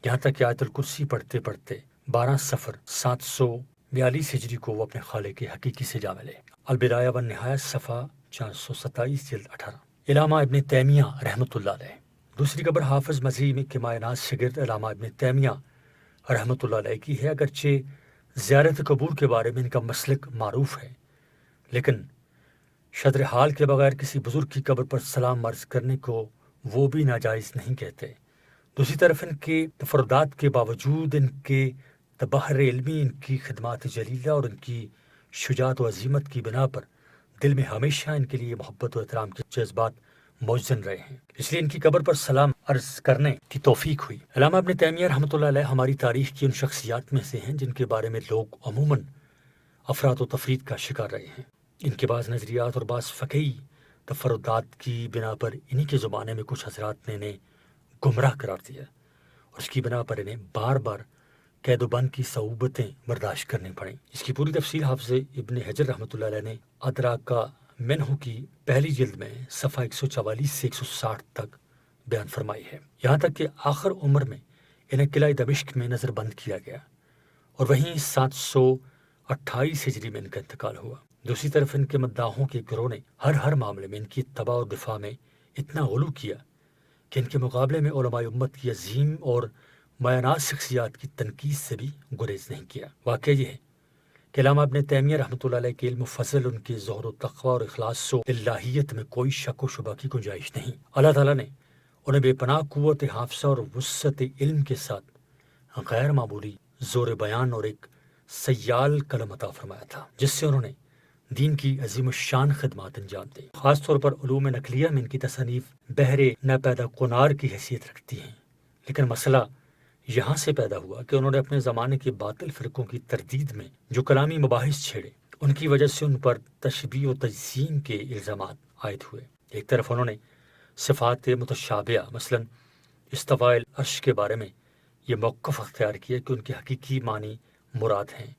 یہاں تک کہ آیت الکرسی پڑھتے پڑھتے 12 صفر 742 ہجری کو وہ اپنے خالق حقیقی سے جا ملے۔ البدایہ والنہایہ صفحہ 427 جلد 18۔ علامہ ابن تیمیہ رحمۃ اللہ علیہ۔ دوسری قبر حافظ مذہبی میں کمائے ناز شاگرد علامہ ابن تیمیہ رحمۃ اللہ علیہ کی ہے۔ اگرچہ زیارت قبور کے بارے میں ان کا مسلک معروف ہے، لیکن شطر حال کے بغیر کسی بزرگ کی قبر پر سلام عرض کرنے کو وہ بھی ناجائز نہیں کہتے۔ دوسری طرف ان کے تفردات کے باوجود ان کے تبحر علمی، ان کی خدمات جلیلہ اور ان کی شجاعت و عظیمت کی بنا پر دل میں ہمیشہ ان کے لیے محبت و احترام کے جذبات موزن رہے ہیں، اس لیے ان کی قبر پر سلام عرض کرنے کی توفیق ہوئی۔ علامہ ابن تیمیہ رحمۃ اللہ علیہ ہماری تاریخ کی ان شخصیات میں سے ہیں جن کے بارے میں لوگ عموماً افراد و تفرید کا شکار رہے ہیں۔ ان کے بعض نظریات اور بعض فقہی تفردات کی بنا پر انہی کے زمانے میں کچھ حضرات نے انہیں گمراہ قرار دیا اور اس کی بنا پر انہیں بار بار قید و بند کی صعوبتیں برداشت کرنی پڑیں۔ اس کی پوری تفصیل حافظ ابن حجر رحمۃ اللہ علیہ نے ادراکا منہ کی پہلی جلد میں صفحہ 144 سے 160 تک بیان فرمائی ہے۔ یہاں تک کہ آخر عمر میں انہیں قلعہ دمشق میں نظر بند کیا گیا اور وہیں 728 ہجری میں ان کا انتقال ہوا۔ دوسری طرف ان کے مداحوں کے گروہ نے ہر معاملے میں ان کی اتباع اور دفاع میں اتنا غلو کیا کہ ان کے مقابلے میں علماء امت کی عظیم اور مایاناز شخصیات کی تنقید سے بھی گریز نہیں کیا۔ واقعہ یہ ہے کہ علامہ ابن تیمیہ رحمۃ اللہ علیہ کے علم و فضل، ان کے زہد و تقوی اور اخلاص و الہیت میں کوئی شک و شبہ کی گنجائش نہیں۔ اللہ تعالیٰ نے انہیں بے پناہ قوت حافظہ اور وسعت علم کے ساتھ غیر معمولی زور بیان اور ایک سیال قلم عطا فرمایا تھا، جس سے انہوں نے دین کی عظیم الشان خدمات انجام دی۔ خاص طور پر علوم نقلیہ میں ان کی تصانیف بحر ناپیدا کنار کی حیثیت رکھتی ہیں، لیکن مسئلہ یہاں سے پیدا ہوا کہ انہوں نے اپنے زمانے کے باطل فرقوں کی تردید میں جو کلامی مباحث چھیڑے، ان کی وجہ سے ان پر تشبیہ و تجسیم کے الزامات عائد ہوئے۔ ایک طرف انہوں نے صفات متشابہہ مثلا استواء العرش کے بارے میں یہ موقف اختیار کیا کہ ان کے حقیقی معنی مراد ہیں،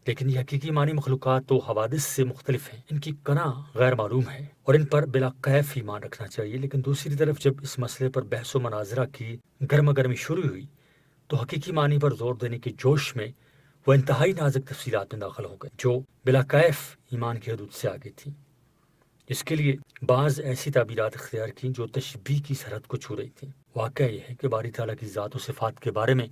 لیکن یہ حقیقی معنی مخلوقات و حوادث سے مختلف ہیں، ان کی کناں غیر معلوم ہے اور ان پر بلا کیف ایمان رکھنا چاہیے۔ لیکن دوسری طرف جب اس مسئلے پر بحث و مناظرہ کی گرما گرمی شروع ہوئی تو حقیقی معنی پر زور دینے کے جوش میں وہ انتہائی نازک تفصیلات میں داخل ہو گئے جو بلا کیف ایمان کی حدود سے آگے تھیں۔ اس کے لیے بعض ایسی تعبیرات اختیار کیں جو تشبیہ کی سرحد کو چھو رہی تھیں۔ واقعہ یہ ہے کہ باری تعالیٰ کی ذات و صفات کے بارے میں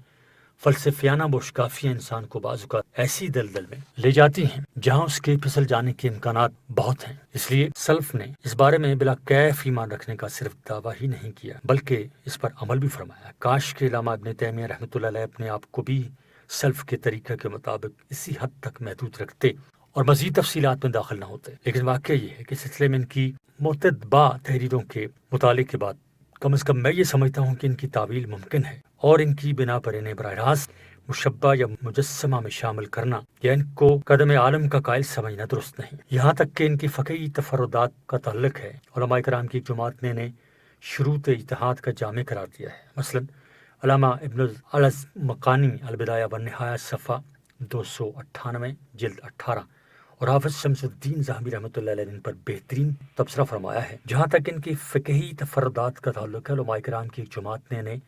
فلسفیانہ بوشکافیاں انسان کو بعض اوقات ایسی دلدل میں لے جاتی ہیں جہاں اس کے پھسل جانے کے امکانات بہت ہیں۔ اس لیے سلف نے اس بارے میں بلا کیف ایمان رکھنے کا صرف دعویٰ ہی نہیں کیا بلکہ اس پر عمل بھی فرمایا۔ کاش کہ علامہ ابن تیمیہ رحمۃ اللہ علیہ اپنے آپ کو بھی سلف کے طریقہ کے مطابق اسی حد تک محدود رکھتے اور مزید تفصیلات میں داخل نہ ہوتے، لیکن واقعہ یہ ہے کہ اس سلسلے میں ان کی متتبع تحریروں کے مطالعے کے بعد کم از کم میں یہ سمجھتا ہوں کہ ان کی تعویل ممکن ہے اور ان کی بنا پر انہیں براہ راست مشبہ یا مجسمہ میں شامل کرنا یا ان کو قدم عالم کا قائل سمجھنا درست نہیں۔ یہاں تک کہ ان کی فقہی تفردات کا تعلق ہے، علماء کرام کی ایک جماعت نے انہیں شروط اجتہاد کا جامع قرار دیا ہے۔ مثلا علامہ ابن الازمقانی البدایہ والنہایہ صفحہ 298 جلد 18 اور حافظ شمس الدین ذہبی رحمۃ اللہ علیہ نے ان پر بہترین تبصرہ فرمایا ہے۔ جہاں تک ان کی فقہی تفردات کا تعلق ہے، علماء کرام کی ایک جماعت نے انہیں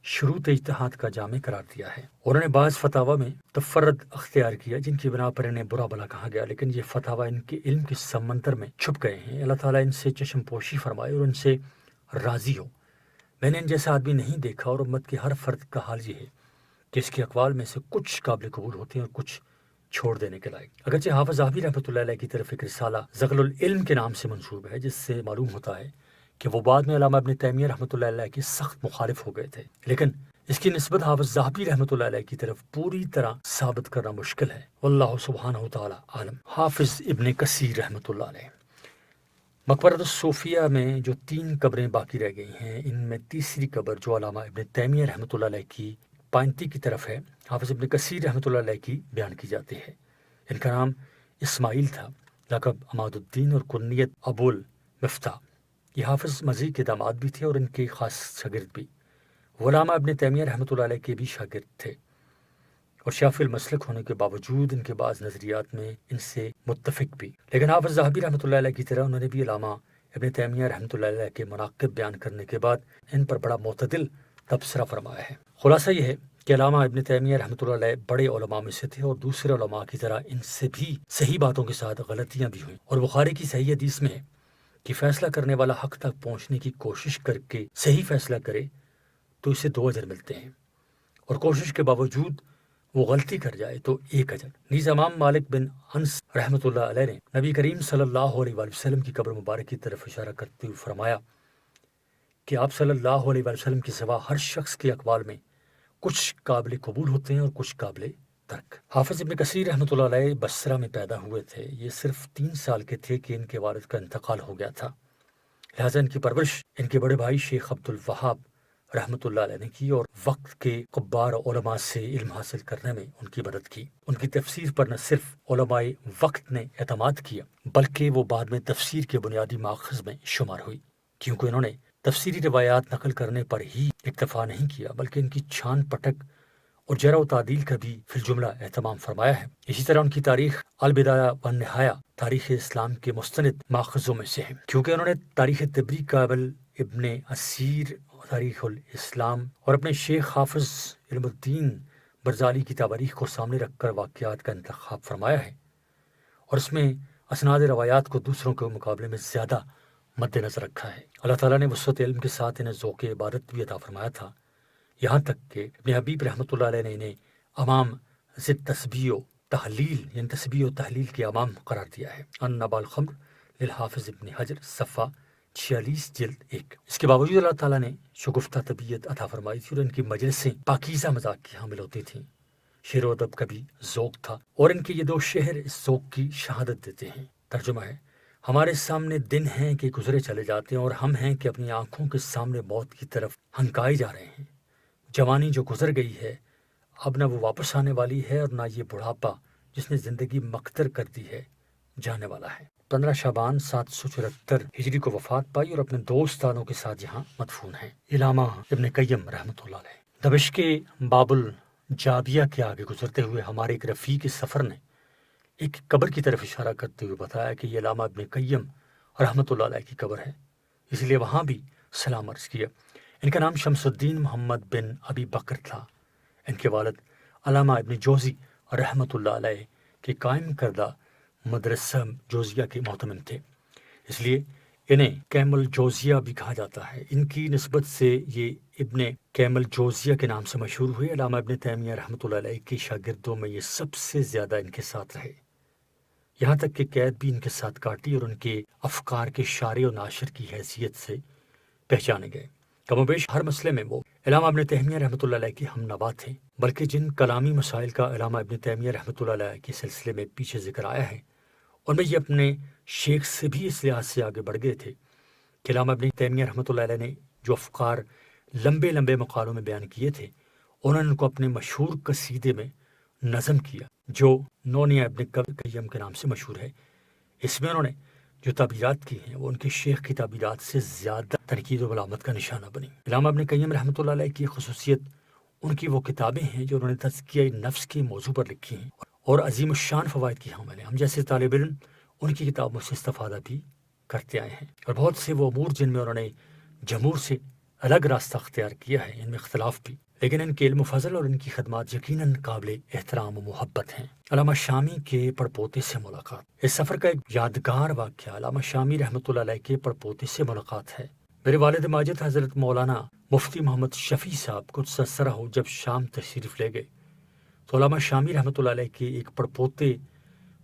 شروط اجتہاد کا جامع قرار دیا ہے۔ انہوں نے بعض فتاوی میں تفرد اختیار کیا جن کی بنا پر انہیں برا بھلا کہا گیا، لیکن یہ فتاوی ان کے علم کے سمندر میں چھپ گئے ہیں۔ اللہ تعالیٰ ان سے چشم پوشی فرمائے اور ان سے راضی ہو۔ میں نے ان جیسا آدمی نہیں دیکھا اور امت کے ہر فرد کا حال یہ ہے کہ اس کے اقوال میں سے کچھ قابل قبول ہوتے ہیں اور کچھ چھوڑ دینے کے لائق۔ اگرچہ حافظ ذہبی رحمۃ اللہ علیہ کی طرف ایک رسالہ زغل العلم کے نام سے منسوب ہے، جس سے معلوم ہوتا ہے کہ وہ بعد میں علامہ ابن تیمیہ رحمۃ اللہ علیہ کے سخت مخالف ہو گئے تھے، لیکن اس کی نسبت حافظ ذہبی رحمۃ اللہ علیہ کی طرف پوری طرح ثابت کرنا مشکل ہے۔ واللہ سبحانہ تعالی عالم۔ حافظ ابن کثیر رحمۃ اللہ علیہ۔ مقبرۃ الصوفیہ میں جو 3 قبریں باقی رہ گئی ہیں، ان میں تیسری قبر جو علامہ ابن تیمیہ رحمۃ اللہ علیہ کی پائنتی کی طرف ہے، حافظ ابن کثیر رحمۃ اللہ علیہ کی بیان کی جاتی ہے۔ ان کا نام اسماعیل تھا، لقب عماد الدین اور کنیت ابو المفتاح۔ یہ حافظ مزی کے داماد بھی تھے اور ان کے خاص شاگرد بھی۔ وہ علامہ ابن تیمیہ رحمۃ اللہ علیہ کے بھی شاگرد تھے اور شافعی المسلک ہونے کے باوجود ان کے بعض نظریات میں ان سے متفق بھی۔ لیکن حافظ ذہبی رحمۃ اللہ علیہ کی طرح انہوں نے بھی علامہ ابن تیمیہ رحمۃ اللہ علیہ کے مناقب بیان کرنے کے بعد ان پر بڑا معتدل تبصرہ فرمایا ہے۔ خلاصہ یہ ہے کہ علامہ ابن تیمیہ رحمۃ اللہ علیہ بڑے علماء میں سے تھے اور دوسرے علماء کی طرح ان سے بھی صحیح باتوں کے ساتھ غلطیاں بھی ہوئیں، اور بخاری کی صحیح حدیث میں ہے کہ فیصلہ کرنے والا حق تک پہنچنے کی کوشش کر کے صحیح فیصلہ کرے تو اسے 2 اجر ملتے ہیں، اور کوشش کے باوجود وہ غلطی کر جائے تو 1 اجر۔ نیز امام مالک بن انس رحمۃ اللہ علیہ نے نبی کریم صلی اللہ علیہ وآلہ وسلم کی قبر مبارک کی طرف اشارہ کرتے ہوئے فرمایا کہ آپ صلی اللہ علیہ وآلہ وسلم کے سوا ہر شخص کے اقوال میں کچھ قابل قبول ہوتے ہیں اور کچھ قابل ترک۔ حافظ ابن کثیر رحمۃ اللہ علیہ بصرہ میں پیدا ہوئے تھے۔ یہ صرف 3 سال کے تھے کہ ان کے والد کا انتقال ہو گیا تھا، لہٰذا ان کی پرورش ان کے بڑے بھائی شیخ عبد الوہاب رحمۃ اللہ علیہ نے کی اور وقت کے کبار علماء سے علم حاصل کرنے میں ان کی مدد کی۔ ان کی تفسیر پر نہ صرف علماء وقت نے اعتماد کیا بلکہ وہ بعد میں تفسیر کے بنیادی ماخذ میں شمار ہوئی، کیونکہ انہوں نے تفسیری روایات نقل کرنے پر ہی اکتفا نہیں کیا بلکہ ان کی چھان پٹک اور جرح و تعدیل کا بھی فی الجملہ اہتمام فرمایا ہے۔ اسی طرح ان کی تاریخ البدایہ والنہایہ تاریخ اسلام کے مستند ماخذوں میں سے ہے، کیونکہ انہوں نے تاریخ طبری کابل ابن اسیر تاریخ الاسلام اور اپنے شیخ حافظ علم الدین برزالی کی تواریخ کو سامنے رکھ کر واقعات کا انتخاب فرمایا ہے، اور اس میں اسناد روایات کو دوسروں کے مقابلے میں زیادہ مد نظر رکھا ہے۔ اللہ تعالیٰ نے وسعت علم کے ساتھ انہیں ذوق عبادت بھی عطا فرمایا تھا، یہاں تک کہ ابن حبیب رحمۃ اللہ علیہ نے انہیں امام ضد تسبیح و تحلیل یعنی تسبیح و تحلیل کے امام قرار دیا ہے۔ النبأ الخمر للحافظ ابن حجر صفحہ 46 جلد 1۔ اس کے باوجود اللہ تعالیٰ نے شگفتہ طبیعت عطا فرمائی تھی اور ان کی مجلسیں پاکیزہ مزاج کی حامل ہوتی تھیں۔ شعر و ادب کا بھی ذوق تھا اور ان کے یہ 2 شعر اس ذوق کی شہادت دیتے ہیں۔ ترجمہ ہے: ہمارے سامنے دن ہیں کہ گزرے چلے جاتے ہیں اور ہم ہیں کہ اپنی آنکھوں کے سامنے موت کی طرف ہنکائے جا رہے ہیں۔ جوانی جو گزر گئی ہے اب نہ وہ واپس آنے والی ہے اور نہ یہ بڑھاپا جس نے زندگی مکدر کر دی ہے جانے والا ہے۔ 15 شعبان 774 ہجری کو وفات پائی اور اپنے 2 استادوں کے ساتھ یہاں مدفون ہیں۔ علامہ ابن قیم رحمۃ اللہ علیہ دمشق کے باب الجابیہ کے آگے گزرتے ہوئے ہمارے ایک رفیق سفر نے ایک قبر کی طرف اشارہ کرتے ہوئے بتایا کہ یہ علامہ ابن قیم رحمۃ اللہ علیہ کی قبر ہے، اس لیے وہاں بھی سلام عرض کیا۔ ان کا نام شمس الدین محمد بن ابی بکر تھا۔ ان کے والد علامہ ابن جوزی رحمۃ اللہ علیہ کے قائم کردہ مدرسہ جوزیہ کے محتمم تھے، اس لیے انہیں قیم الجوزیہ بھی کہا جاتا ہے۔ ان کی نسبت سے یہ ابن قیم الجوزیہ کے نام سے مشہور ہوئے۔ علامہ ابن تیمیہ رحمۃ اللہ علیہ کے شاگردوں میں یہ سب سے زیادہ ان کے ساتھ رہے، یہاں تک کہ قید بھی ان کے ساتھ کاٹی اور ان کے افکار کے شارع و ناشر کی حیثیت سے پہچانے گئے۔ کم و بیش ہر مسئلے میں وہ علامہ ابن تیمیہ رحمۃ اللہ علیہ کے ہم نوا تھے، بلکہ جن کلامی مسائل کا علامہ ابن تیمیہ رحمۃ اللہ علیہ کے سلسلے میں پیچھے ذکر آیا ہے ان میں یہ اپنے شیخ سے بھی اس لحاظ سے آگے بڑھ گئے تھے کہ علامہ ابن تیمیہ رحمۃ اللہ علیہ نے جو افکار لمبے لمبے مقالوں میں بیان کیے تھے انہوں نے ان کو اپنے مشہور قصیدے میں نظم کیا جو نونیہ ابن قیم کے نام سے مشہور ہے۔ اس میں انہوں نے جو تعبیرات کی ہیں وہ ان کے شیخ کی تعبیرات سے زیادہ تنقید و ملامت کا نشانہ بنی۔ علامہ ابن قیم رحمۃ اللہ علیہ کی خصوصیت ان کی وہ کتابیں ہیں جو انہوں نے تزکیہ نفس کے موضوع پر لکھی ہیں اور عظیم الشان فوائد کی حامل ہیں۔ ہم جیسے طالب علم ان کی کتابوں سے استفادہ بھی کرتے آئے ہیں، اور بہت سے وہ امور جن میں انہوں نے جمہور سے الگ راستہ اختیار کیا ہے ان میں اختلاف بھی، لیکن ان کے علم و فضل اور ان کی خدمات یقیناً قابل احترام و محبت ہیں۔ علامہ شامی کے پڑپوتے سے ملاقات۔ اس سفر کا ایک یادگار واقعہ علامہ شامی رحمۃ اللہ علیہ کے پڑپوتے سے ملاقات ہے۔ میرے والد ماجد حضرت مولانا مفتی محمد شفیع صاحب قدس سرہ جب شام تشریف لے گئے تو علامہ شامی رحمۃ اللہ علیہ کے ایک پڑپوتے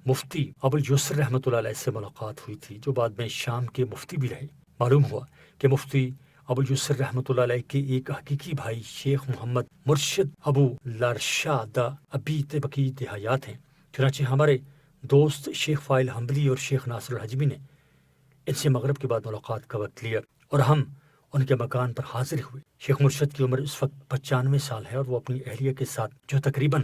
مفتی ابو الیسر رحمۃ اللہ علیہ سے ملاقات ہوئی تھی جو بعد میں شام کے مفتی بھی رہے۔ معلوم ہوا کہ مفتی ابو الیسر رحمۃ اللہ علیہ کے ایک حقیقی بھائی شیخ محمد مرشد ابو لارشاد ابی بقیت حیات ہیں۔ چنانچہ ہمارے دوست شیخ فائل حنبلی اور شیخ ناصر الحجوی نے ان سے مغرب کے بعد ملاقات کا وقت لیا اور ہم ان کے مکان پر حاضر ہوئے۔ شیخ مرشد کی عمر اس وقت 95 سال ہے اور وہ اپنی اہلیہ کے ساتھ جو تقریباً